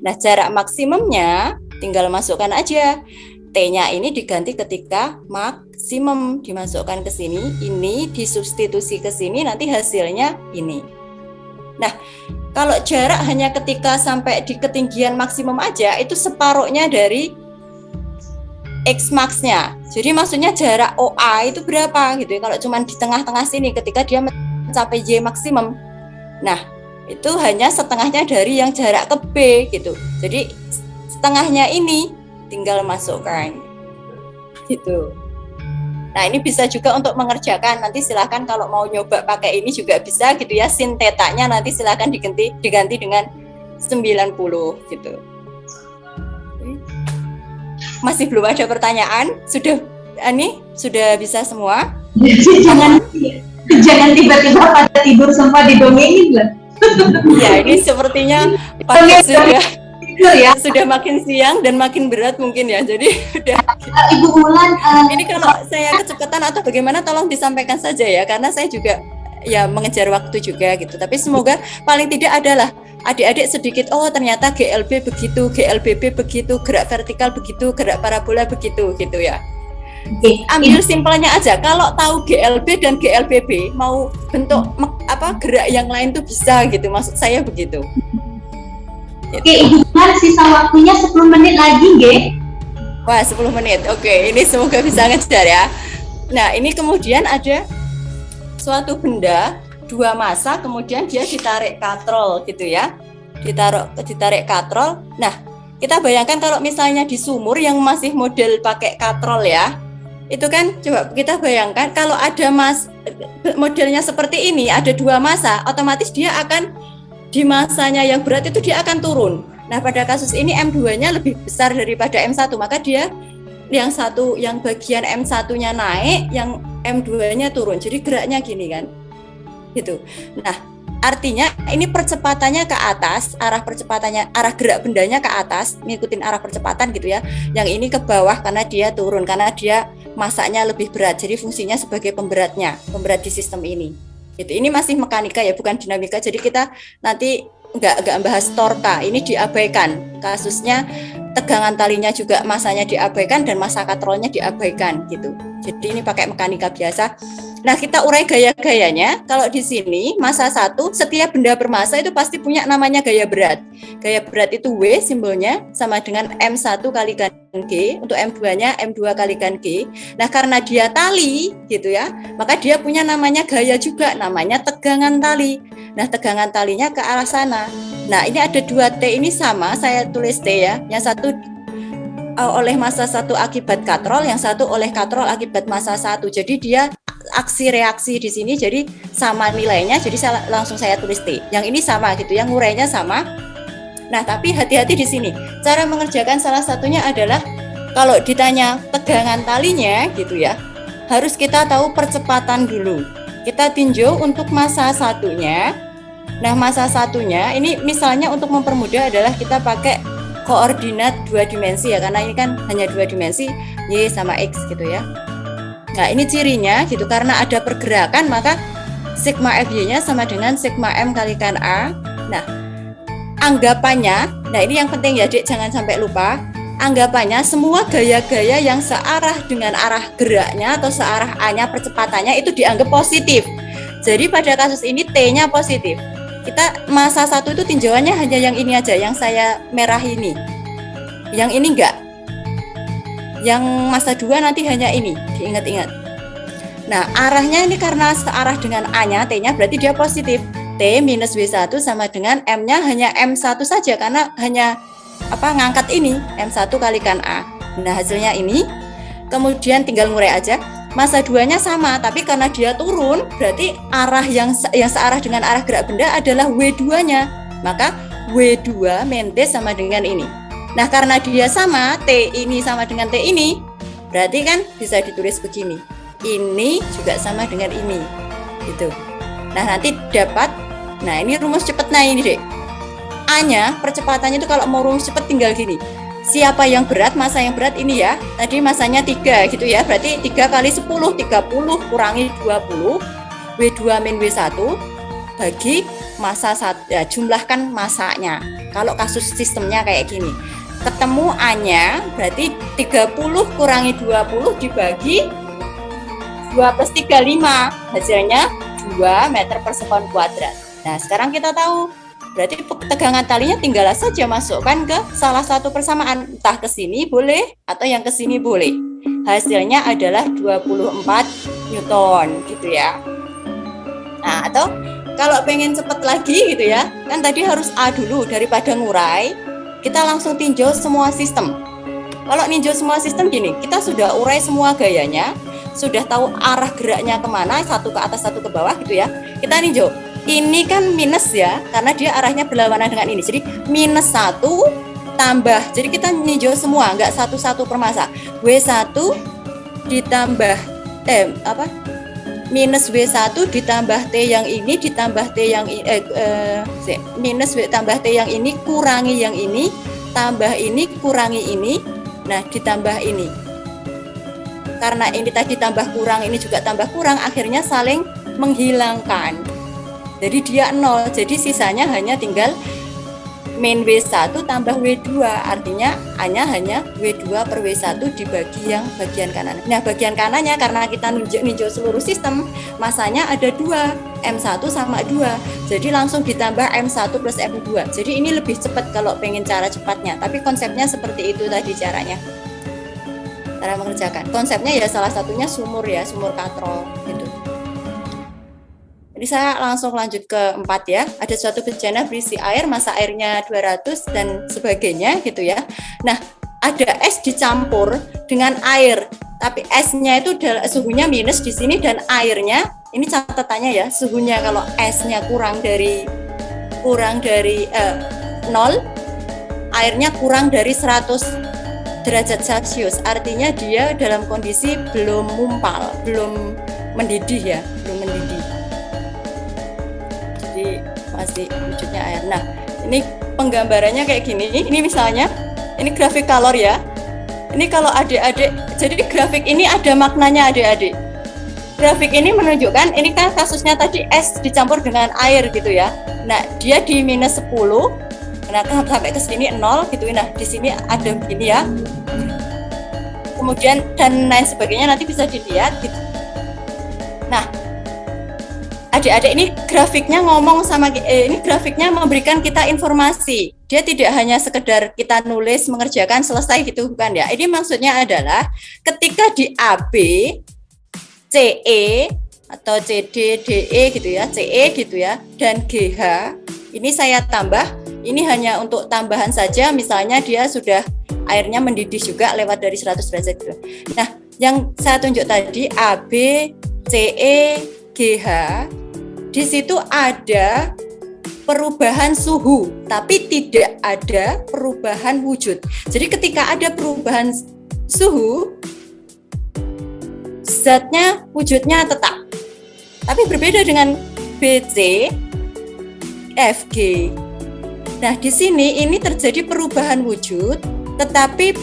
Nah, jarak maksimumnya tinggal masukkan aja. T-nya ini diganti ketika maksimum, dimasukkan ke sini, ini disubstitusi ke sini, nanti hasilnya ini. Nah, kalau jarak hanya ketika sampai di ketinggian maksimum aja, itu separuhnya dari X max-nya. Jadi maksudnya jarak OA itu berapa gitu ya. Kalau cuma di tengah-tengah sini ketika dia mencapai Y maksimum. Nah, itu hanya setengahnya dari yang jarak ke B gitu. Jadi setengahnya ini tinggal masukkan. Gitu. Nah, ini bisa juga untuk mengerjakan. Nanti silahkan kalau mau nyoba pakai ini juga bisa gitu ya. Sin tetanya nanti silahkan diganti dengan 90 gitu. Masih belum ada pertanyaan? Sudah bisa semua? Jangan tiba-tiba pada tidur semua didongengin lah. Ya, ini sepertinya sudah makin siang dan makin berat mungkin ya. Jadi udah. Ibu Ulan, ini kalau saya kecepatan atau bagaimana tolong disampaikan saja ya, karena saya juga ya mengejar waktu juga gitu. Tapi semoga paling tidak adalah adik-adik sedikit, oh ternyata GLB begitu, GLBB begitu, gerak vertikal begitu, gerak parabola begitu gitu ya. Ambil simpelnya aja, kalau tahu GLB dan GLBB mau bentuk gerak yang lain tuh bisa gitu, maksud saya begitu. Oke, Ibu Ulan, sisa waktunya 10 menit lagi, nggih? Wah, 10 menit. Oke, ini semoga bisa ngejar ya. Nah, ini kemudian ada suatu benda, dua massa, kemudian dia ditarik katrol gitu ya. Ditarik katrol. Nah, kita bayangkan kalau misalnya di sumur yang masih model pakai katrol ya. Itu kan coba kita bayangkan kalau ada modelnya seperti ini, ada dua massa, otomatis dia akan di massanya yang berat itu dia akan turun. Nah, pada kasus ini M2-nya lebih besar daripada M1, maka dia yang bagian M1-nya naik, yang M2-nya turun. Jadi geraknya gini kan. Gitu. Nah, artinya ini percepatannya ke atas, arah gerak bendanya ke atas, ngikutin arah percepatan gitu ya. Yang ini ke bawah karena dia turun, karena dia masanya lebih berat. Jadi fungsinya sebagai pemberat di sistem ini. Gitu. Ini masih mekanika ya, bukan dinamika. Jadi kita nanti nggak bahas torka, ini diabaikan. Kasusnya tegangan talinya juga masanya diabaikan dan massa katrolnya diabaikan gitu. Jadi ini pakai mekanika biasa. Nah, kita urai gaya-gayanya. Kalau di sini massa 1, setiap benda bermassa itu pasti punya namanya gaya berat. Gaya berat itu W simbolnya sama dengan M1 kalikan G, untuk M2-nya M2 kalikan G. Nah, karena dia tali gitu ya, maka dia punya namanya gaya juga, namanya tegangan tali. Nah, tegangan talinya ke arah sana. Nah, ini ada 2T ini sama, saya tulis T ya. Yang satu oleh massa 1 akibat katrol, yang satu oleh katrol akibat massa 1. Jadi dia aksi reaksi di sini jadi sama nilainya, jadi langsung saya tulis T. Yang ini sama gitu, yang ngurainya sama. Nah, tapi hati-hati di sini. Cara mengerjakan salah satunya adalah kalau ditanya tegangan talinya gitu ya, harus kita tahu percepatan dulu. Kita tinjau untuk massa 1-nya. Nah, massa 1-nya ini misalnya untuk mempermudah adalah kita pakai koordinat 2 dimensi ya, karena ini kan hanya 2 dimensi, Y sama X gitu ya. Nah, ini cirinya gitu, karena ada pergerakan maka sigma FY-nya sama dengan sigma M kalikan A. Nah, anggapannya, nah ini yang penting ya Dek, jangan sampai lupa. Anggapannya semua gaya-gaya yang searah dengan arah geraknya atau searah A-nya percepatannya itu dianggap positif. Jadi pada kasus ini T-nya positif. Kita massa 1 itu tinjauannya hanya yang ini aja, yang saya merah ini. Yang ini enggak. Yang massa 2 nanti hanya ini, diingat-ingat. Nah, arahnya ini karena searah dengan A-nya, T-nya berarti dia positif. T minus W1 sama dengan M-nya hanya M1 saja, karena hanya ngangkat ini, M1 kalikan A. Nah, hasilnya ini. Kemudian tinggal ngurai aja. Massa 2-nya sama, tapi karena dia turun, berarti arah yang searah dengan arah gerak benda adalah W2-nya. Maka W2 min T sama dengan ini. Nah, karena dia sama, T ini sama dengan T ini, berarti kan bisa ditulis begini. Ini juga sama dengan ini. Gitu. Nah, nanti dapat, nah ini rumus cepatnya ini Dek. A-nya, percepatannya itu kalau mau rumus cepat tinggal gini. siapa yang berat, massa yang berat ini ya. Tadi massanya 3 gitu ya. Berarti 3 kali 10, 30 kurangi 20, W2 min W1 bagi massa 1, ya, jumlahkan massanya. Kalau kasus sistemnya kayak gini. Ketemu A-nya berarti 30 kurangi 20 dibagi 2 plus 3, 5. Hasilnya 2 meter per sekon kuadrat. Nah, sekarang kita tahu berarti tegangan talinya tinggal saja masukkan ke salah satu persamaan, entah ke sini boleh atau yang ke sini boleh. Hasilnya adalah 24 Newton gitu ya. Nah, atau kalau pengen cepet lagi gitu ya, kan tadi harus A dulu, daripada ngurai, kita langsung tinjau semua sistem. Kalau ninjau semua sistem gini, kita sudah urai semua gayanya, sudah tahu arah geraknya kemana, satu ke atas, satu ke bawah gitu ya. Kita ninjau. Ini kan minus ya, karena dia arahnya berlawanan dengan ini. Jadi minus 1 tambah. Jadi kita ninjau semua, nggak satu-satu per massa. W1 ditambah minus W1 ditambah T yang ini ditambah T yang minus W tambah T yang ini kurangi yang ini, tambah ini kurangi ini. Nah, ditambah ini. Karena ini tadi tambah kurang, ini juga tambah kurang, akhirnya saling menghilangkan. Jadi dia 0, jadi sisanya hanya tinggal min W1 tambah W2, artinya A-nya hanya W2 per W1 dibagi yang bagian kanan. Nah, bagian kanannya karena kita ninjau seluruh sistem, masanya ada 2, M1 sama 2. Jadi langsung ditambah M1 plus M2. Jadi ini lebih cepat kalau pengen cara cepatnya, tapi konsepnya seperti itu tadi caranya. Cara mengerjakan. Konsepnya ya salah satunya sumur ya, sumur katrol gitu. Jadi saya langsung lanjut ke 4 ya. Ada suatu bejana berisi air, massa airnya 200 dan sebagainya gitu ya. Nah, ada es dicampur dengan air, tapi esnya itu suhunya minus di sini dan airnya, ini catatannya ya, suhunya kalau esnya kurang dari 0, airnya kurang dari 100 derajat Celcius, artinya dia dalam kondisi belum mumpal, belum mendidih ya, belum mendidih. Jadi masih wujudnya air. Nah, ini penggambarannya kayak gini. Ini misalnya, ini grafik kalor ya. Ini kalau adik-adik, jadi grafik ini ada maknanya adik-adik. Grafik ini menunjukkan, ini kan kasusnya tadi es dicampur dengan air gitu ya. Nah, dia di minus 10. Nah, sampai ke sini 0 gitu. Nah, di sini ada begini ya. Kemudian dan lain sebagainya nanti bisa dilihat gitu. Nah, adik-adik ini grafiknya ngomong sama ini grafiknya memberikan kita informasi. Dia tidak hanya sekedar kita nulis mengerjakan selesai gitu bukan ya. Ini maksudnya adalah ketika di AB, CE atau CD, DE gitu ya, CE gitu ya, dan GH ini saya tambah. Ini hanya untuk tambahan saja, misalnya dia sudah airnya mendidih juga lewat dari 100 derajat gitu. Nah, yang saya tunjuk tadi AB, CE, GH, di situ ada perubahan suhu, tapi tidak ada perubahan wujud. Jadi ketika ada perubahan suhu, zatnya wujudnya tetap. Tapi berbeda dengan BC, FG. Nah, di sini ini terjadi perubahan wujud, tetapi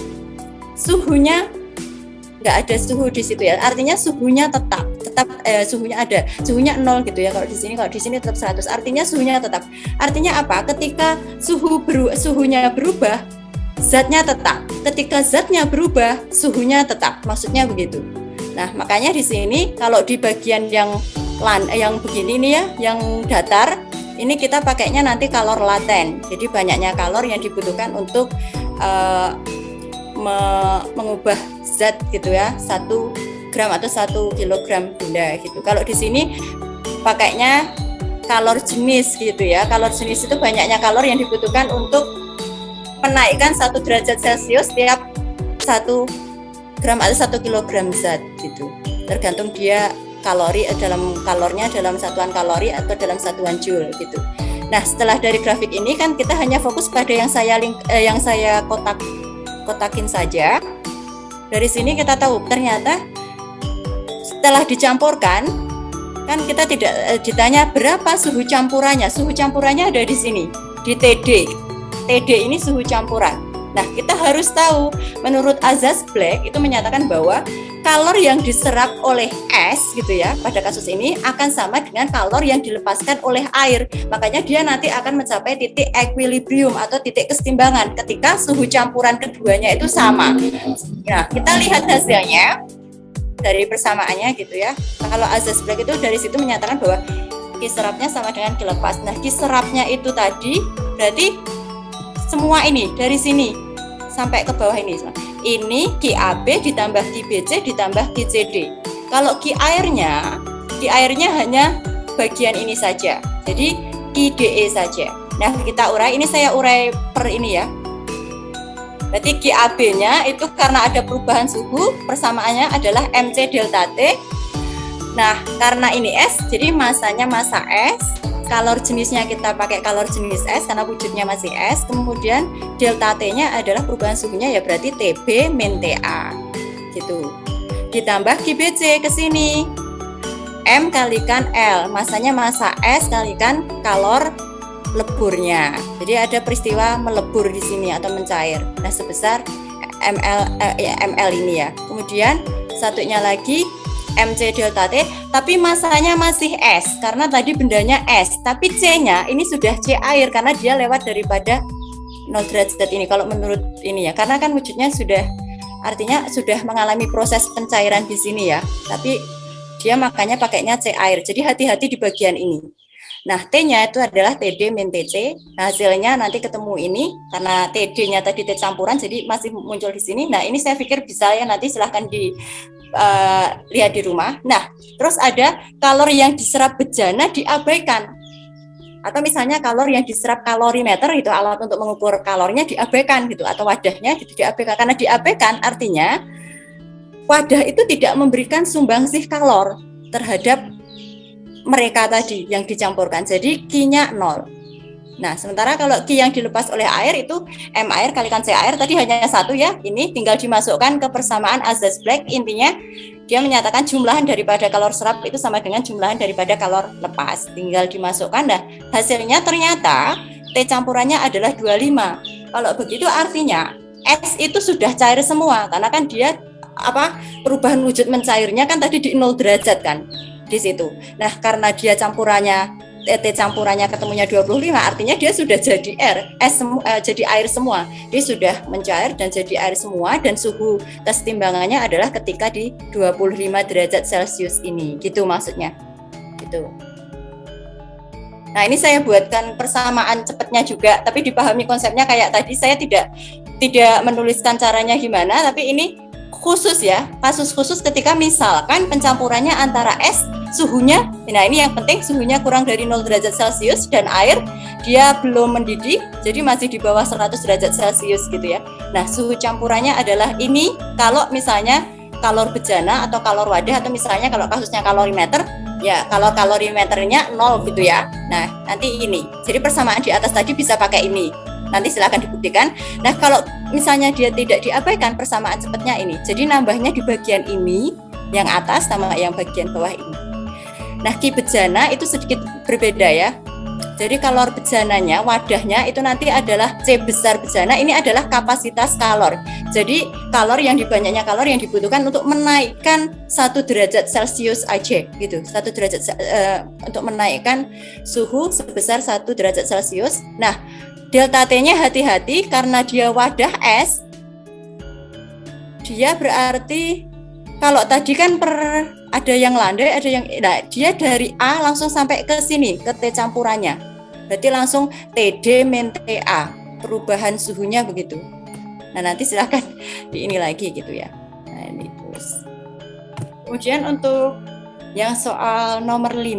suhunya nggak ada suhu di situ ya. Artinya suhunya tetap suhunya ada, suhunya 0 gitu ya. Kalau di sini tetap 100. Artinya suhunya tetap. Artinya apa? Ketika suhunya berubah, zatnya tetap. Ketika zatnya berubah, suhunya tetap. Maksudnya begitu. Nah, makanya di sini kalau di bagian yang begini nih ya, yang datar, ini kita pakainya nanti kalor laten. Jadi banyaknya kalor yang dibutuhkan untuk mengubah zat gitu ya, 1 gram atau 1 kilogram benda gitu. Kalau di sini pakainya kalor jenis gitu ya. Kalor jenis itu banyaknya kalor yang dibutuhkan untuk menaikkan 1 derajat Celcius setiap 1 gram atau 1 kilogram zat gitu. Tergantung dia kalornya dalam satuan kalori atau dalam satuan joule gitu. Nah, setelah dari grafik ini kan kita hanya fokus pada yang saya kotakin saja. Dari sini kita tahu ternyata setelah dicampurkan kan kita tidak ditanya berapa suhu campurannya. Suhu campurannya ada di sini di TD. TD ini suhu campuran. Nah, kita harus tahu, menurut azas Black itu menyatakan bahwa kalor yang diserap oleh es gitu ya, pada kasus ini akan sama dengan kalor yang dilepaskan oleh air. Makanya dia nanti akan mencapai titik equilibrium atau titik kesetimbangan ketika suhu campuran keduanya itu sama. Nah, kita lihat hasilnya dari persamaannya gitu ya. Kalau azas Black itu dari situ menyatakan bahwa Ki serapnya sama dengan Ki lepas. Nah, Ki serapnya itu tadi berarti semua ini dari sini sampai ke bawah ini. Ini QAB ditambah QBC ditambah QCD. Kalau Ki airnya hanya bagian ini saja. Jadi QDE saja. Nah, kita urai, ini saya urai per ini ya. Berarti QAB-nya itu karena ada perubahan suhu, persamaannya adalah MC delta T. Nah, karena ini S, jadi masanya massa S. Kalor jenisnya kita pakai kalor jenis S karena wujudnya masih S. Kemudian delta T-nya adalah perubahan suhunya, ya berarti TB min TA gitu. Ditambah QBC ke sini. M kalikan L, masanya massa S kalikan kalor leburnya. Jadi ada peristiwa melebur di sini atau mencair. Nah, sebesar ml ini ya. Kemudian satunya lagi MC delta T, tapi masanya masih S karena tadi bendanya S, tapi C-nya ini sudah C air karena dia lewat daripada 0 derajat ini kalau menurut ini ya, karena kan wujudnya sudah, artinya sudah mengalami proses pencairan di sini ya, tapi dia makanya pakainya C air. Jadi hati-hati di bagian ini. Nah, T-nya itu adalah TD min TC. Nah, hasilnya nanti ketemu ini karena TD-nya tadi T campuran jadi masih muncul di sini. Nah, ini saya pikir bisa ya, nanti silahkan lihat di rumah. Nah, terus ada kalor yang diserap bejana diabaikan. Atau misalnya kalor yang diserap kalorimeter itu alat untuk mengukur kalornya diabaikan gitu, atau wadahnya gitu diabaikan. Karena diabaikan artinya wadah itu tidak memberikan sumbangsih kalor terhadap mereka tadi yang dicampurkan. Jadi Q-nya 0. Nah, sementara kalau Q yang dilepas oleh air itu M air kalikan C air tadi hanya satu ya. Ini tinggal dimasukkan ke persamaan azas Black. Intinya dia menyatakan jumlahan daripada kalor serap itu sama dengan jumlahan daripada kalor lepas. Tinggal dimasukkan. Nah, hasilnya ternyata T campurannya adalah 25. Kalau begitu artinya S itu sudah cair semua karena kan dia perubahan wujud mencairnya kan tadi di 0 derajat kan di situ. Nah, karena dia T campurannya ketemunya 25, artinya dia sudah jadi jadi air semua. Dia sudah mencair dan jadi air semua, dan suhu kesetimbangannya adalah ketika di 25 derajat Celcius ini. Gitu maksudnya. Gitu. Nah, ini saya buatkan persamaan cepatnya juga, tapi dipahami konsepnya kayak tadi. Saya tidak menuliskan caranya gimana, tapi ini khusus ya, kasus khusus ketika misalkan pencampurannya antara es, suhunya, nah ini yang penting, suhunya kurang dari 0 derajat Celcius dan air dia belum mendidih, jadi masih di bawah 100 derajat Celcius gitu ya. Nah, suhu campurannya adalah ini kalau misalnya kalor bejana atau kalor wadah, atau misalnya kalau kasusnya kalorimeter, ya kalau kalorimeternya 0 gitu ya. Nah, nanti ini, jadi persamaan di atas tadi bisa pakai ini. Nanti silakan dibuktikan. Nah, kalau misalnya dia tidak diabaikan, persamaan cepatnya ini. Jadi nambahnya di bagian ini, yang atas sama yang bagian bawah ini. Nah, Ki bejana itu sedikit berbeda ya. Jadi kalor bejananya, wadahnya itu nanti adalah C besar bejana, ini adalah kapasitas kalor. Jadi kalor yang banyaknya kalor yang dibutuhkan untuk menaikkan 1 derajat Celcius aja gitu. 1 derajat untuk menaikkan suhu sebesar 1 derajat Celcius. Nah, delta T-nya hati-hati karena dia wadah es. Dia berarti kalau tadi kan ada yang landai, ada yang dia dari A langsung sampai ke sini ke T campurannya. Berarti langsung TD min TA. Perubahan suhunya begitu. Nah, nanti silakan di ini lagi gitu ya. Nah, ini terus. Kemudian untuk yang soal nomor 5,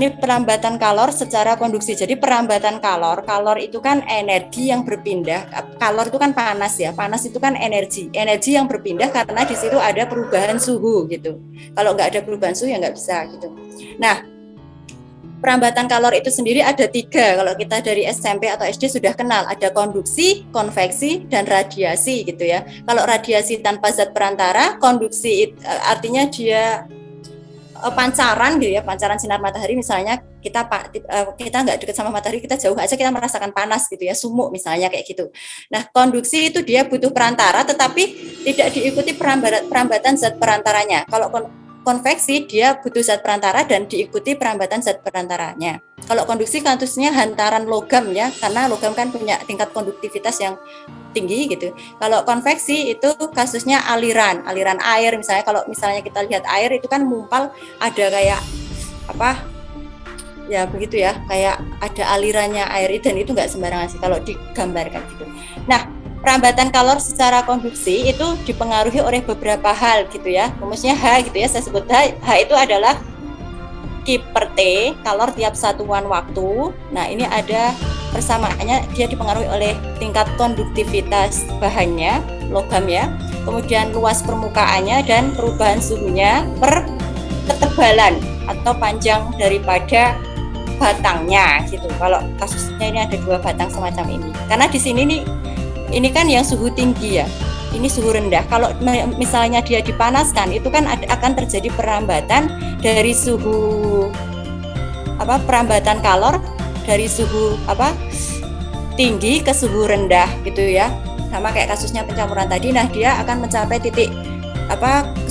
ini perambatan kalor secara konduksi. Jadi perambatan kalor itu kan energi yang berpindah. Kalor itu kan panas ya. Panas itu kan energi yang berpindah karena di situ ada perubahan suhu gitu. Kalau nggak ada perubahan suhu ya nggak bisa gitu. Nah, perambatan kalor itu sendiri ada 3. Kalau kita dari SMP atau SD sudah kenal, ada konduksi, konveksi, dan radiasi gitu ya. Kalau radiasi tanpa zat perantara, konduksi artinya dia pancaran gitu ya, pancaran sinar matahari misalnya kita nggak dekat sama matahari, kita jauh aja kita merasakan panas gitu ya, sumuk misalnya kayak gitu. Nah, konduksi itu dia butuh perantara tetapi tidak diikuti perambatan zat perantaranya. Kalau konveksi dia butuh zat perantara dan diikuti perambatan zat perantaranya. Kalau konduksi kasusnya hantaran logam ya, karena logam kan punya tingkat konduktivitas yang tinggi gitu. Kalau konveksi itu kasusnya aliran air misalnya. Kalau misalnya kita lihat air itu kan mumpal, ada kayak apa ya begitu ya, kayak ada alirannya air, dan itu nggak sembarangan sih kalau digambarkan gitu. Nah, perambatan kalor secara konduksi itu dipengaruhi oleh beberapa hal gitu ya. Rumusnya H gitu ya, saya sebut H itu adalah Q per T, kalor tiap satuan waktu. Nah, ini ada persamaannya, dia dipengaruhi oleh tingkat konduktivitas bahannya, logam ya, kemudian luas permukaannya dan perubahan suhunya per ketebalan atau panjang daripada batangnya gitu. Kalau kasusnya ini ada 2 batang semacam ini. Karena di sini nih, ini kan yang suhu tinggi ya, ini suhu rendah. Kalau misalnya dia dipanaskan, itu kan akan terjadi perambatan dari suhu perambatan kalor dari suhu tinggi ke suhu rendah gitu ya. Sama kayak kasusnya pencampuran tadi. Nah, dia akan mencapai titik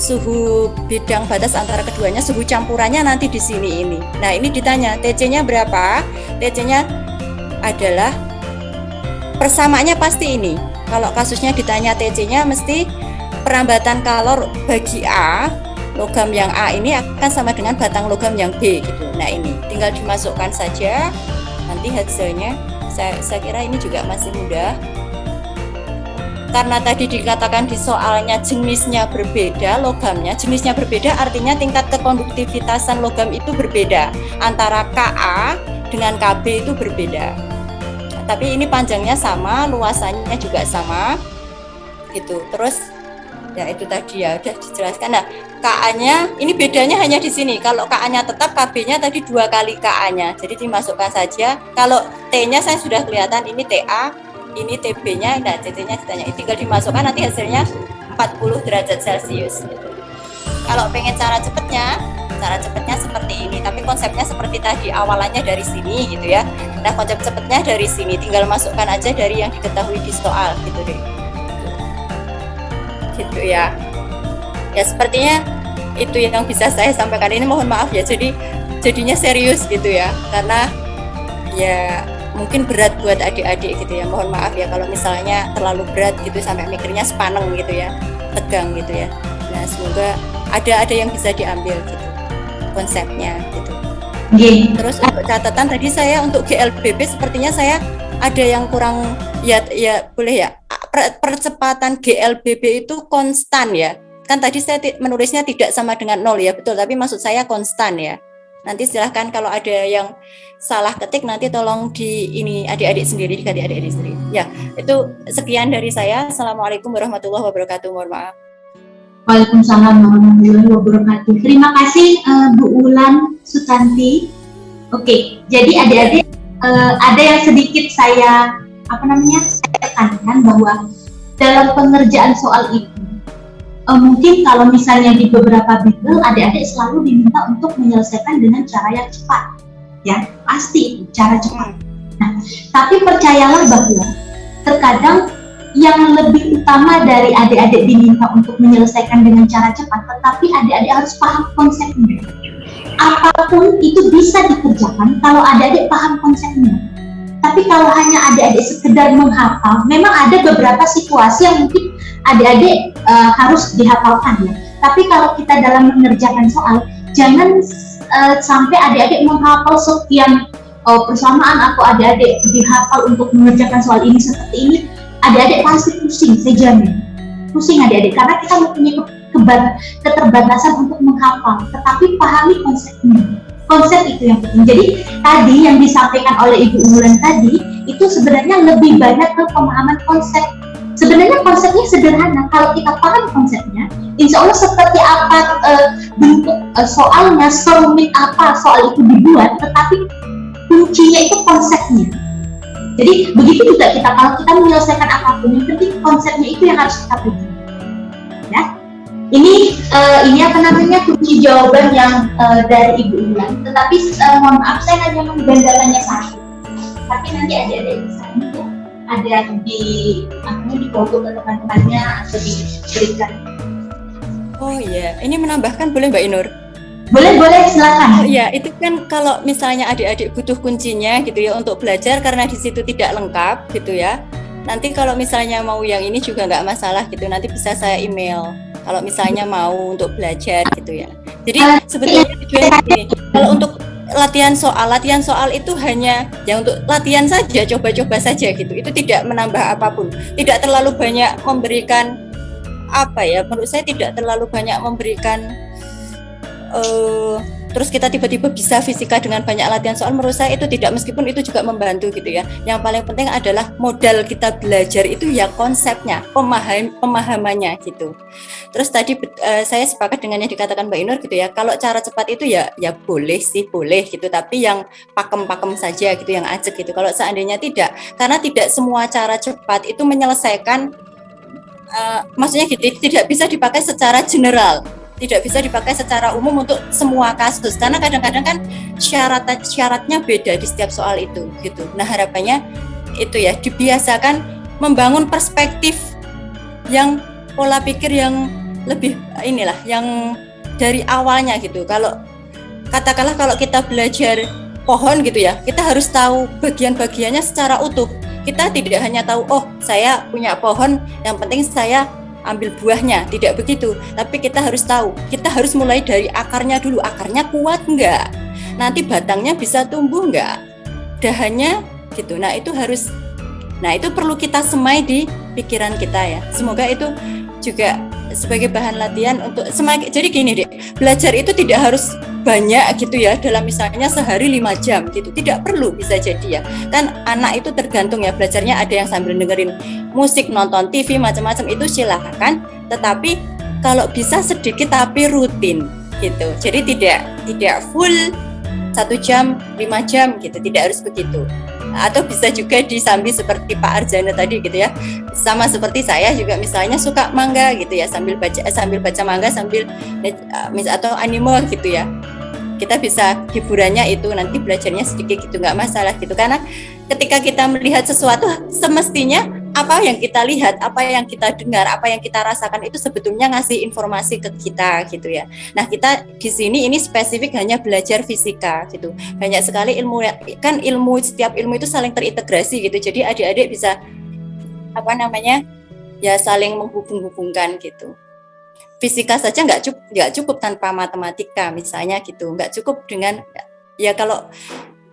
suhu bidang batas antara keduanya, suhu campurannya nanti di sini ini. Nah, ini ditanya TC-nya berapa? TC-nya adalah persamaannya pasti ini. Kalau kasusnya ditanya TC-nya, mesti perambatan kalor bagi A, logam yang A ini akan sama dengan batang logam yang B gitu. Nah, ini tinggal dimasukkan saja, nanti hasilnya saya kira ini juga masih mudah. Karena tadi dikatakan di soalnya jenisnya berbeda, logamnya jenisnya berbeda, artinya tingkat kekonduktivitasan logam itu berbeda. Antara Ka dengan Kb itu berbeda. Tapi ini panjangnya sama, luasannya juga sama gitu. Terus ya itu tadi ya udah dijelaskan. Nah, Ka-nya ini bedanya hanya di sini. Kalau Ka-nya tetap, Kb-nya tadi 2 kali Ka-nya. Jadi dimasukkan saja. Kalau T-nya saya sudah kelihatan, ini Ta, ini Tb-nya, nah T-nya ditanya. Tinggal dimasukkan, nanti hasilnya 40 derajat Celcius gitu. Kalau pengen cara cepatnya seperti ini, tapi konsepnya seperti tadi, awalannya dari sini gitu ya. Nah, konsep cepatnya dari sini, tinggal masukkan aja dari yang diketahui di soal gitu deh. Gitu ya. Ya sepertinya itu yang bisa saya sampaikan. Ini mohon maaf ya, jadinya serius gitu ya, karena ya mungkin berat buat adik-adik gitu ya. Mohon maaf ya kalau misalnya terlalu berat gitu sampai mikirnya sepaneng gitu ya, tegang gitu ya. Nah, semoga ada yang bisa diambil gitu konsepnya gitu. Terus untuk catatan tadi saya untuk GLBB sepertinya saya ada yang kurang ya boleh ya. Percepatan GLBB itu konstan ya. Kan tadi saya menulisnya tidak sama dengan 0 ya, betul, tapi maksud saya konstan ya. Nanti silahkan kalau ada yang salah ketik nanti tolong adik-adik sendiri, diganti adik-adik sendiri. Ya, itu sekian dari saya. Assalamualaikum warahmatullahi wabarakatuh. Mohon maaf. Waalaikumsalam warahmatullahi wabarakatuh. Terima kasih Bu Ulan Sutanti. Oke, jadi adik-adik ada yang sedikit saya tekankan bahwa dalam pengerjaan soal itu mungkin kalau misalnya di beberapa bimbel adik-adik selalu diminta untuk menyelesaikan dengan cara yang cepat, ya pasti cara cepat. Nah, tapi percayalah bahwa terkadang yang lebih utama dari adik-adik diminta untuk menyelesaikan dengan cara cepat, tetapi adik-adik harus paham konsepnya. Apapun itu bisa dikerjakan kalau adik-adik paham konsepnya. Tapi kalau hanya adik-adik sekedar menghafal, memang ada beberapa situasi yang mungkin adik-adik harus dihafalkan ya. Tapi kalau kita dalam mengerjakan soal, jangan sampai adik-adik menghafal sekian persamaan atau adik-adik dihafal untuk mengerjakan soal ini seperti ini. Adik-adik pasti pusing, saya jamin. Pusing adik-adik, karena kita mempunyai keterbatasan untuk menghafal, tetapi pahami konsepnya. Konsep itu yang penting. Jadi tadi yang disampaikan oleh Ibu Umulan tadi, itu sebenarnya lebih banyak ke pemahaman konsep. Sebenarnya konsepnya sederhana, kalau kita paham konsepnya, insya Allah seperti apa bentuk soalnya, serumit apa soal itu dibuat, tetapi kuncinya itu konsepnya. Jadi begitu juga kalau kita menyelesaikan apapun, yang penting konsepnya itu yang harus kita pegang. Ya, Ini apa namanya kunci jawaban yang dari Ibu Ulan. Tetapi mohon maaf saya hanya menggandakannya satu. Tapi nanti adik-adik bisa untuk ada di foto ke teman-temannya atau diberikan. Oh iya, ini menambahkan boleh Mbak Inur? Boleh silakan. Oh iya, itu kan kalau misalnya adik-adik butuh kuncinya gitu ya untuk belajar karena di situ tidak lengkap gitu ya. Nanti kalau misalnya mau yang ini juga nggak masalah gitu, nanti bisa saya email. Kalau misalnya mau untuk belajar gitu ya. Jadi sebetulnya tujuannya gini, kalau untuk latihan soal itu hanya ya untuk latihan saja, coba-coba saja gitu. Itu tidak menambah apapun, tidak terlalu banyak memberikan menurut saya tidak terlalu banyak memberikan terus kita tiba-tiba bisa fisika dengan banyak latihan soal. Menurut saya itu tidak, meskipun itu juga membantu gitu ya. Yang paling penting adalah modal kita belajar itu ya konsepnya, pemahamannya gitu. Terus tadi saya sepakat dengan yang dikatakan Mbak Inur gitu ya. Kalau cara cepat itu ya boleh gitu, tapi yang pakem-pakem saja gitu, yang ajak gitu. Kalau seandainya tidak, karena tidak semua cara cepat itu menyelesaikan maksudnya gitu, tidak bisa dipakai secara general, tidak bisa dipakai secara umum untuk semua kasus, karena kadang-kadang kan syaratnya beda di setiap soal itu gitu. Nah harapannya itu ya dibiasakan membangun perspektif yang pola pikir yang lebih yang dari awalnya gitu. Kalau katakanlah kalau kita belajar pohon gitu ya, kita harus tahu bagian-bagiannya secara utuh. Kita tidak hanya tahu, oh saya punya pohon, yang penting saya ambil buahnya, tidak begitu. Tapi kita harus tahu, kita harus mulai dari akarnya dulu. Akarnya kuat enggak? Nanti batangnya bisa tumbuh enggak? Dahannya gitu. Nah itu perlu kita semai di pikiran kita ya. Semoga itu juga sebagai bahan latihan untuk semakin. Jadi gini deh, belajar itu tidak harus banyak gitu ya, dalam misalnya sehari 5 jam gitu, tidak perlu, bisa jadi ya kan anak itu tergantung ya belajarnya, ada yang sambil dengerin musik, nonton TV, macam-macam, itu silahkan, tetapi kalau bisa sedikit tapi rutin gitu, jadi tidak full 1 jam 5 jam gitu, tidak harus begitu. Atau bisa juga disambi seperti Pak Arjana tadi gitu ya, sama seperti saya juga misalnya suka manga gitu ya, sambil baca manga sambil atau anime gitu ya, kita bisa hiburannya itu nanti belajarnya sedikit gitu, nggak masalah gitu. Karena ketika kita melihat sesuatu, semestinya apa yang kita lihat, apa yang kita dengar, apa yang kita rasakan itu sebetulnya ngasih informasi ke kita gitu ya. Nah kita di sini ini spesifik hanya belajar fisika gitu. Banyak sekali setiap ilmu itu saling terintegrasi gitu. Jadi adik-adik bisa ya saling menghubung-hubungkan gitu. Fisika saja nggak cukup tanpa matematika misalnya gitu, nggak cukup dengan ya kalau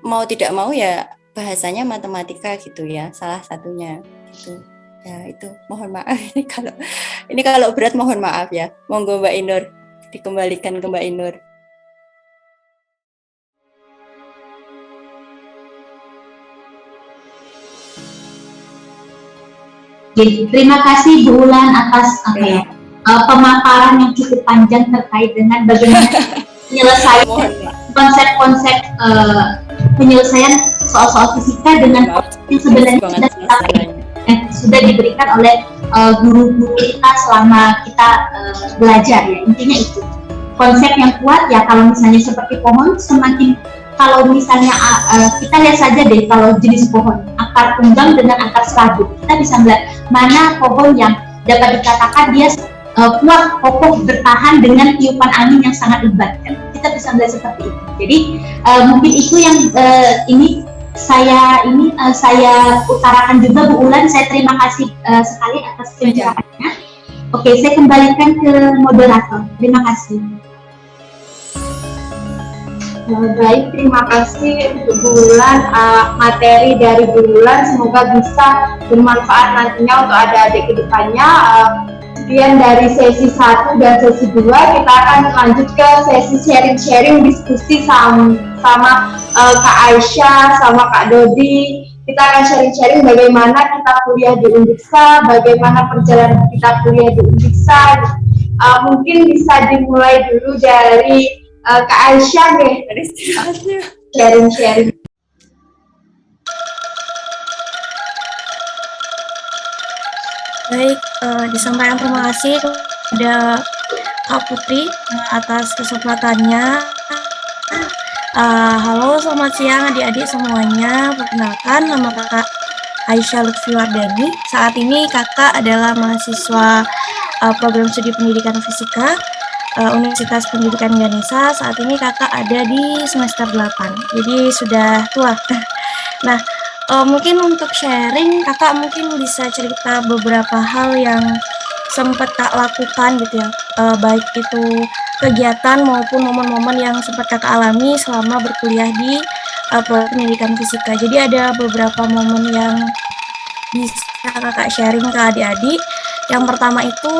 mau tidak mau ya bahasanya matematika gitu ya, salah satunya gitu ya. Itu mohon maaf ini kalau berat mohon maaf ya. Monggo Mbak Inur, dikembalikan ke Mbak Inur. Jadi, terima kasih Bu Ulan atas pemaparan yang cukup panjang terkait dengan bagaimana penyelesaian konsep-konsep penyelesaian soal-soal fisika dengan yang sebenarnya sudah diberikan oleh guru-guru kita selama kita belajar ya. Intinya itu konsep yang kuat ya. Kalau misalnya seperti pohon, kalau misalnya kita lihat saja deh, kalau jenis pohon akar tunggang dengan akar serabut, kita bisa melihat mana pohon yang dapat dikatakan dia kuat, kokoh, bertahan dengan tiupan angin yang sangat lebat kan? Kita bisa melihat seperti itu. Jadi mungkin itu yang saya utarakan juga Bu Ulan. Saya terima kasih sekali atas pencerahannya. Oke, saya kembalikan ke moderator. Terima kasih. Baik, terima kasih untuk Bu Ulan. Materi dari Bu Ulan semoga bisa bermanfaat nantinya untuk adik-adik kedepannya. Kemudian dari sesi 1 dan sesi 2 kita akan lanjut ke sesi sharing-sharing diskusi sama Kak Aisyah, sama Kak Dodi. Kita akan sharing-sharing bagaimana kita kuliah di Undiksa, bagaimana perjalanan kita kuliah di Undiksa. Mungkin bisa dimulai dulu dari Kak Aisyah deh. Sharing-sharing. Baik, disampaikan terima kasih kepada Kak Putri atas kesempatannya. Halo, selamat siang adik-adik semuanya. Perkenalkan, nama kakak Aisyah Lutfi Wardani. Saat ini kakak adalah mahasiswa program studi pendidikan fisika Universitas Pendidikan Ganesha. Saat ini kakak ada di semester 8, jadi sudah tua. Nah, mungkin untuk sharing, kakak mungkin bisa cerita beberapa hal yang sempat kak lakukan gitu ya, baik itu kegiatan maupun momen-momen yang sempat kakak alami selama berkuliah di program pendidikan fisika. Jadi ada beberapa momen yang bisa kakak sharing ke adik-adik. Yang pertama itu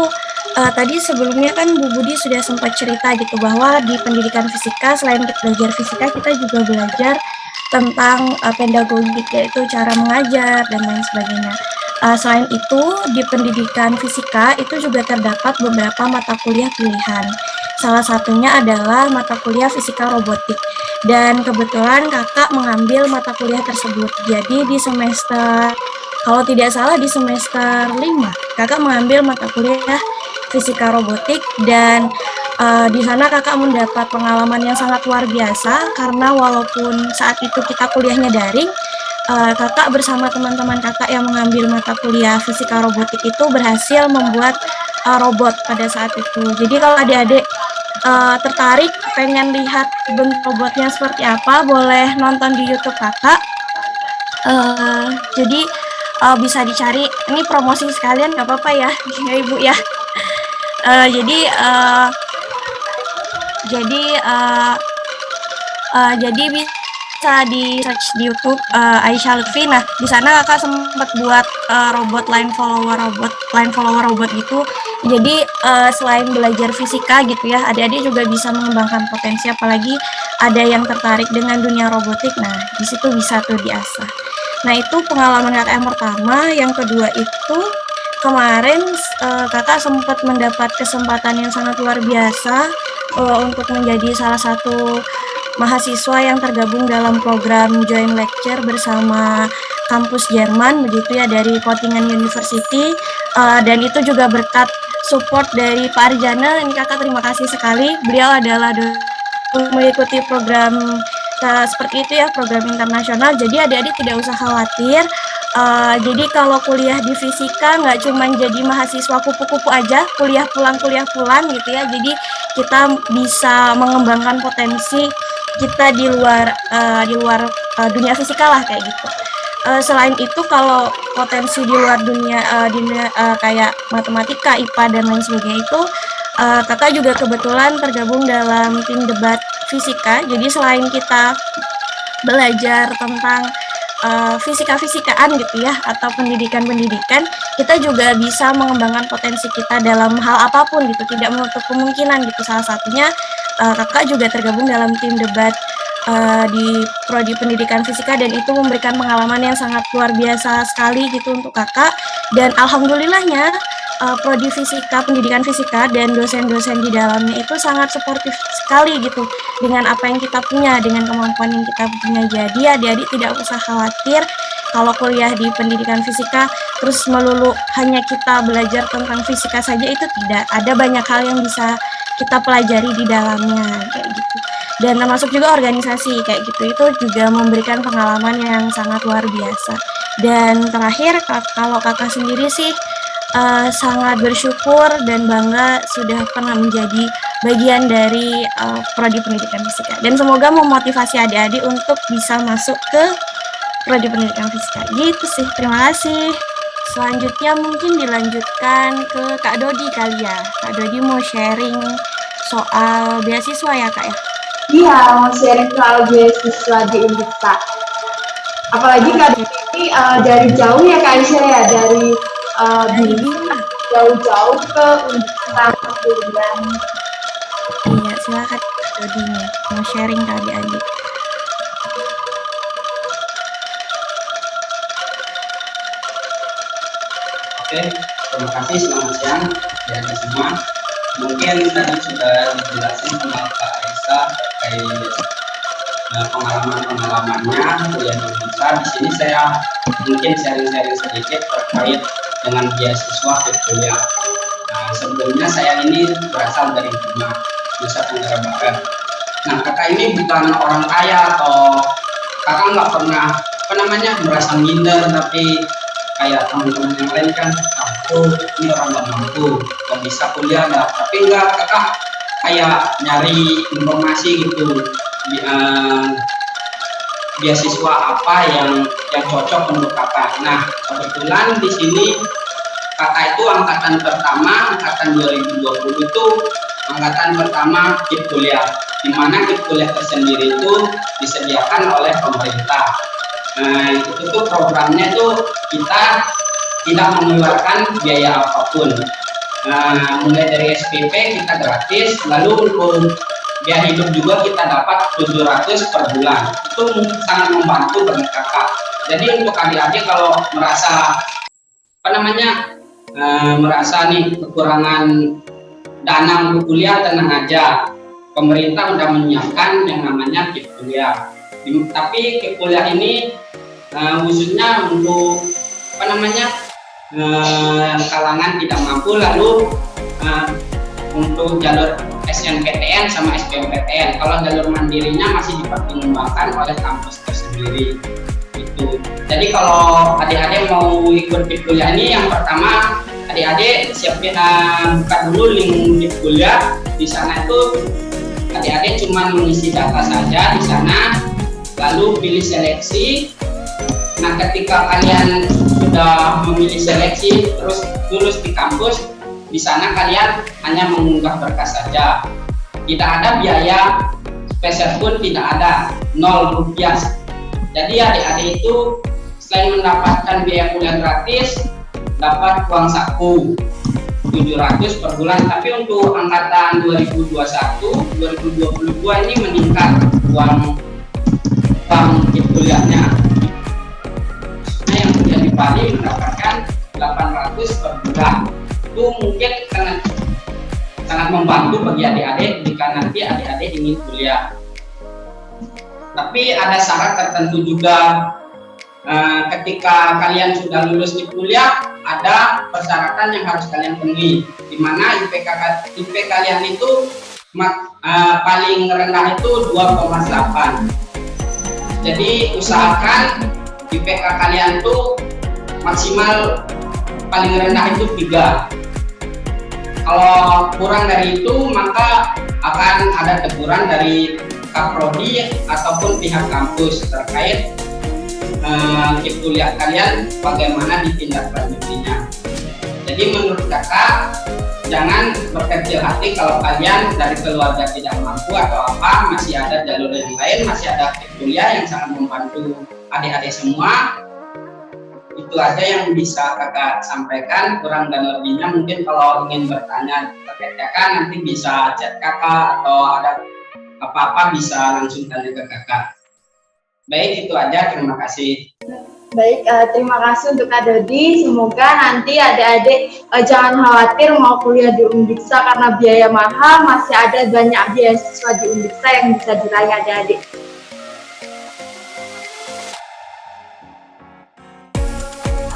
tadi sebelumnya kan Bu Budi sudah sempat cerita gitu bahwa di pendidikan fisika selain kita belajar fisika, kita juga belajar tentang pedagogik, yaitu cara mengajar dan lain sebagainya. Selain itu, di pendidikan fisika itu juga terdapat beberapa mata kuliah pilihan. Salah satunya adalah mata kuliah fisika robotik. Dan kebetulan kakak mengambil mata kuliah tersebut. Jadi di semester, kalau tidak salah di semester 5, kakak mengambil mata kuliah fisika robotik, dan di sana kakak mendapat pengalaman yang sangat luar biasa, karena walaupun saat itu kita kuliahnya daring, kakak bersama teman-teman kakak yang mengambil mata kuliah fisika robotik itu berhasil membuat robot pada saat itu. Jadi kalau adik-adik tertarik pengen lihat bentuk robotnya seperti apa, boleh nonton di YouTube kakak. Jadi bisa dicari, ini promosi sekalian nggak apa-apa ya, ya Ibu ya. Jadi bisa di search di YouTube Aisyah Lutfi. Nah, di sana kakak sempat buat robot line follower robot gitu. Jadi selain belajar fisika gitu ya, adik-adik juga bisa mengembangkan potensi, apalagi ada yang tertarik dengan dunia robotik. Nah, di situ bisa tuh diasah. Nah, itu pengalaman kakak yang pertama. Yang kedua itu kemarin kakak sempat mendapat kesempatan yang sangat luar biasa untuk menjadi salah satu mahasiswa yang tergabung dalam program Joint Lecture bersama kampus Jerman begitu ya, dari Göttingen University, dan itu juga berkat support dari Pak Arjana. Ini kakak terima kasih sekali, beliau adalah mengikuti program seperti itu ya, program internasional. Jadi adik-adik tidak usah khawatir. Jadi kalau kuliah di fisika nggak cuma jadi mahasiswa kupu-kupu aja, kuliah pulang gitu ya. Jadi kita bisa mengembangkan potensi kita di luar dunia fisika lah kayak gitu. Selain itu, kalau potensi di luar dunia kayak matematika, IPA dan lain sebagainya itu, kakak juga kebetulan tergabung dalam tim debat fisika. Jadi selain kita belajar tentang fisika-fisikaan gitu ya, atau pendidikan-pendidikan, kita juga bisa mengembangkan potensi kita dalam hal apapun gitu, tidak menutup kemungkinan gitu. Salah satunya kakak juga tergabung dalam tim debat di prodi pendidikan fisika, dan itu memberikan pengalaman yang sangat luar biasa sekali gitu untuk kakak. Dan alhamdulillahnya prodi fisika, pendidikan fisika dan dosen-dosen di dalamnya itu sangat suportif sekali gitu dengan apa yang kita punya, dengan kemampuan yang kita punya. Jadi adik-adik tidak usah khawatir kalau kuliah di pendidikan fisika terus melulu hanya kita belajar tentang fisika saja, itu tidak. Ada banyak hal yang bisa kita pelajari di dalamnya kayak gitu. Dan termasuk juga organisasi kayak gitu, itu juga memberikan pengalaman yang sangat luar biasa. Dan terakhir, kalau kakak sendiri sih sangat bersyukur dan bangga sudah pernah menjadi bagian dari prodi pendidikan fisika, dan semoga memotivasi adik-adik untuk bisa masuk ke prodi pendidikan fisika gitu sih. Terima kasih. Selanjutnya mungkin dilanjutkan ke Kak Dodi kali ya. Kak Dodi mau sharing soal beasiswa ya Kak ya? Iya, mau sharing soal beasiswa di Universitas. Apalagi Kak Dodi ini dari jauh ya Kak Aisyah ya, dari jauh-jauh ke Universitas Pilihan. Iya, silakan Kak Dodi nih, mau sharing ke adik-adik. Oke, terima kasih. Selamat siang adik-adik semua. Mungkin tadi sudah dijelasin sama Kak Aisyah terkait pengalaman-pengalamannya kuliah di Unisa. Di sini saya mungkin sharing-sharing sedikit terkait dengan beasiswa ke kuliah. Nah, Sebelumnya saya ini berasal dari Bima, Nusa Tenggara Barat. Nah, kakak ini bukan orang kaya atau kakak nggak pernah merasa minder, tapi kayak teman-teman yang lain kan, aku ini orang nggak mampu, nggak bisa kuliah dah. Tapi enggak, kakak kayak nyari informasi gitu, beasiswa apa yang cocok untuk kakak. Nah, kebetulan di sini kakak itu angkatan pertama, angkatan 2020 itu angkatan pertama KIP kuliah, di mana KIP kuliah tersendiri itu disediakan oleh pemerintah. Nah, itu tuh programnya itu kita tidak mengeluarkan biaya apapun. Nah, mulai dari SPP kita gratis, lalu untuk biaya hidup juga kita dapat 700 per bulan. Itu sangat membantu bagi kakak. Jadi untuk adik-adik kalau merasa merasa nih kekurangan dana untuk kuliah, tenang aja. Pemerintah udah menyiapkan yang namanya KIP kuliah. Tapi KIP kuliah ini khususnya untuk kalangan tidak mampu, lalu untuk jalur SNPTN sama SBMPTN. Kalau jalur mandirinya masih dipertimbangkan oleh kampus tersendiri. Itu. Jadi kalau adik-adik mau ikut KIP kuliah ini, yang pertama adik-adik siapin buka dulu link KIP kuliah. Di sana itu adik-adik cuma mengisi data saja di sana, lalu pilih seleksi. Nah, ketika kalian sudah memilih seleksi terus lulus di kampus, di sana kalian hanya mengunggah berkas saja. Tidak ada biaya spesial pun, tidak ada, 0 rupiah. Jadi adik-adik itu selain mendapatkan biaya kuliah gratis, dapat uang saku 700 per bulan. Tapi untuk angkatan 2021-2022 ini meningkat uang KIP kuliahnya. Yang kuliah di Bali mendapatkan 800 per bulan. Itu mungkin sangat membantu bagi adik-adik jika nanti adik-adik ingin kuliah. Tapi ada syarat tertentu juga. Ketika kalian sudah lulus di kuliah, ada persyaratan yang harus kalian penuhi, di mana IPK kalian itu paling rendah itu 2,8. Jadi usahakan IPK kalian tuh maksimal paling rendah itu 3. Kalau kurang dari itu maka akan ada teguran dari Kaprodi ataupun pihak kampus terkait KIP kuliah kalian bagaimana ditindaklanjutinya. Jadi menurut kakak, jangan berkecil hati kalau kalian dari keluarga tidak mampu atau apa, masih ada jalur yang lain, masih ada KIP kuliah yang sangat membantu adik-adik semua. Itu aja yang bisa kakak sampaikan. Kurang dan lebihnya mungkin kalau ingin bertanya terkait kakak, nanti bisa chat kakak, atau ada apa-apa bisa langsung tanya ke kakak. Baik, itu aja, terima kasih. Baik, terima kasih untuk Kak Dodi. Semoga nanti adik-adik jangan khawatir mau kuliah di Undiksa karena biaya mahal, masih ada banyak beasiswa di Undiksa yang bisa diraih adik-adik.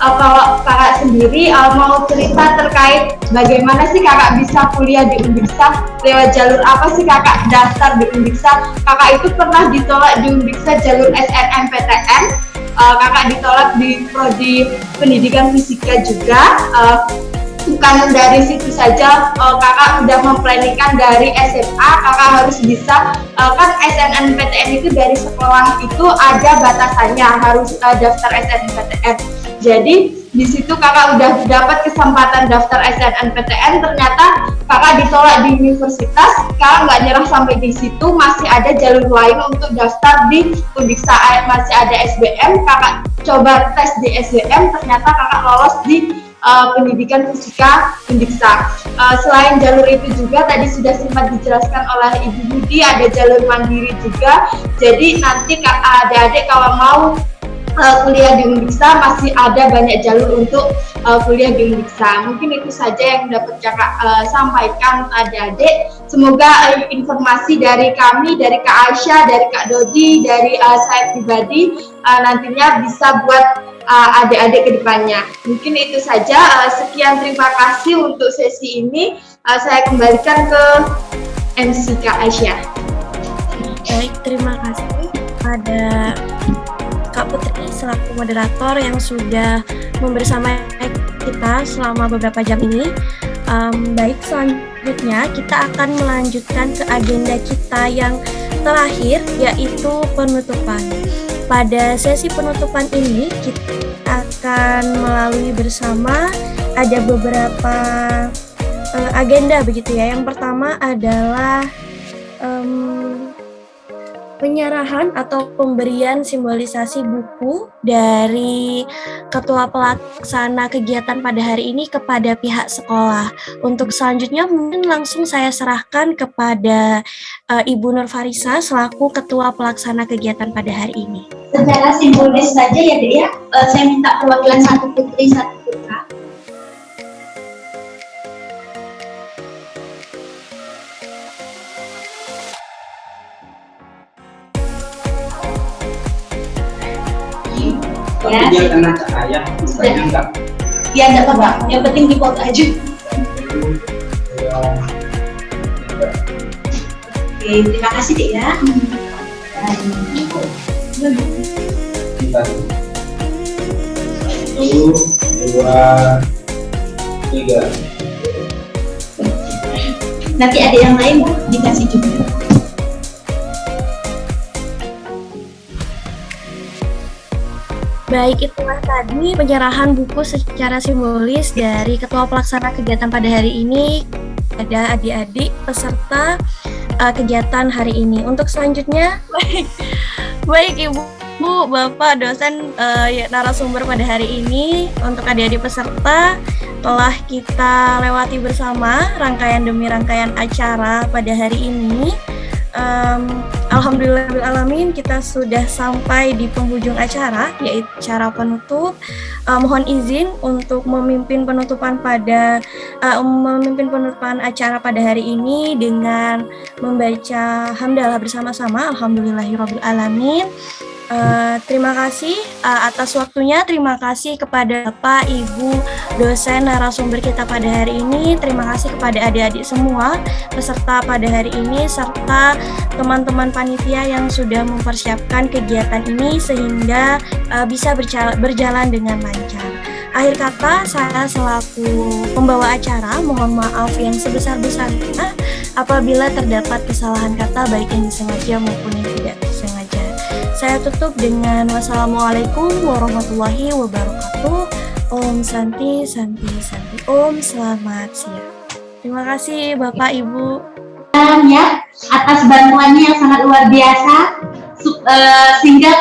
Kalau kakak sendiri mau cerita terkait bagaimana sih kakak bisa kuliah di Undiksa, lewat jalur apa sih kakak daftar di Undiksa? Kakak itu pernah ditolak di Undiksa jalur SNMPTN, kakak ditolak di Prodi Pendidikan Fisika juga. Bukan dari situ saja, kakak udah memplanikan dari SMA, kakak harus bisa, kan SNMPTN itu dari sekolah itu ada batasannya, harus daftar SNMPTN. Jadi di situ kakak udah dapat kesempatan daftar SNMPTN, ternyata kakak ditolak di universitas. Kakak nggak nyerah sampai di situ, masih ada jalur lain untuk daftar di Undiksa, masih ada SBM. Kakak coba tes di SBM, ternyata kakak lolos di Pendidikan Fisika Undiksa. Selain jalur itu juga tadi sudah sempat dijelaskan oleh Ibu Budi, ada jalur mandiri juga. Jadi nanti adik-adik kalau mau kuliah di Undiksa, masih ada banyak jalur untuk kuliah di Undiksa. Mungkin itu saja yang dapat kakak sampaikan adik-adik. Semoga informasi dari kami, dari Kak Aisyah, dari Kak Dodi, dari saya pribadi nantinya bisa buat adik-adik ke depannya. Mungkin itu saja. Sekian, terima kasih untuk sesi ini. Saya kembalikan ke MC Kak Aisyah. Baik, terima kasih pada Kak Putri selaku moderator yang sudah membersamai kita selama beberapa jam ini. Baik, selanjutnya kita akan melanjutkan ke agenda kita yang terakhir, yaitu penutupan. Pada sesi penutupan ini kita akan melalui bersama ada beberapa agenda begitu ya. Yang pertama adalah penyerahan atau pemberian simbolisasi buku dari ketua pelaksana kegiatan pada hari ini kepada pihak sekolah. Untuk selanjutnya mungkin langsung saya serahkan kepada Ibu Nur Farisa selaku ketua pelaksana kegiatan pada hari ini. Secara simbolis saja ya Dek ya, saya minta perwakilan satu putri, satu putra. Tapi dia kena cahaya, misalnya enggak. Ya enggak apa-apa, yang penting di foto aja. Oke, terima kasih Dek ya. Kita 1, 2, 3. Nanti ada yang lain dikasih juga. Baik, itulah tadi penyerahan buku secara simbolis dari ketua pelaksana kegiatan pada hari ini ada adik-adik peserta kegiatan hari ini. Untuk selanjutnya, baik Ibu, Bapak, dosen, narasumber pada hari ini, untuk adik-adik peserta telah kita lewati bersama rangkaian demi rangkaian acara pada hari ini. Alhamdulillahirrahmanirrahim, kita sudah sampai di penghujung acara, yaitu acara penutup. Mohon izin untuk memimpin penutupan acara pada hari ini dengan membaca hamdalah bersama-sama. Alhamdulillahirrahmanirrahim. Terima kasih atas waktunya. Terima kasih kepada Bapak, Ibu, dosen, narasumber kita pada hari ini. Terima kasih kepada adik-adik semua peserta pada hari ini, serta teman-teman panitia yang sudah mempersiapkan kegiatan ini sehingga bisa berjalan dengan lancar. Akhir kata, saya selaku pembawa acara mohon maaf yang sebesar-besarnya apabila terdapat kesalahan kata baik yang disengaja maupun yang tidak disengaja. Saya tutup dengan wassalamualaikum warahmatullahi wabarakatuh. Om Santi, Santi, Santi. Om, selamat siang. Terima kasih Bapak Ibu. Ya, atas bantuannya yang sangat luar biasa, sehingga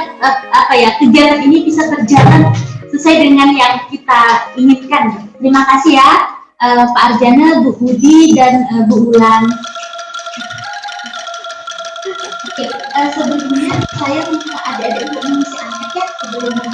kegiatan ini bisa berjalan sesuai dengan yang kita inginkan. Terima kasih ya, Pak Arjana, Bu Budi, dan Bu Ulan. Oke, sebelumnya saya minta adik-adik untuk mengisi angket ya sebelum ya.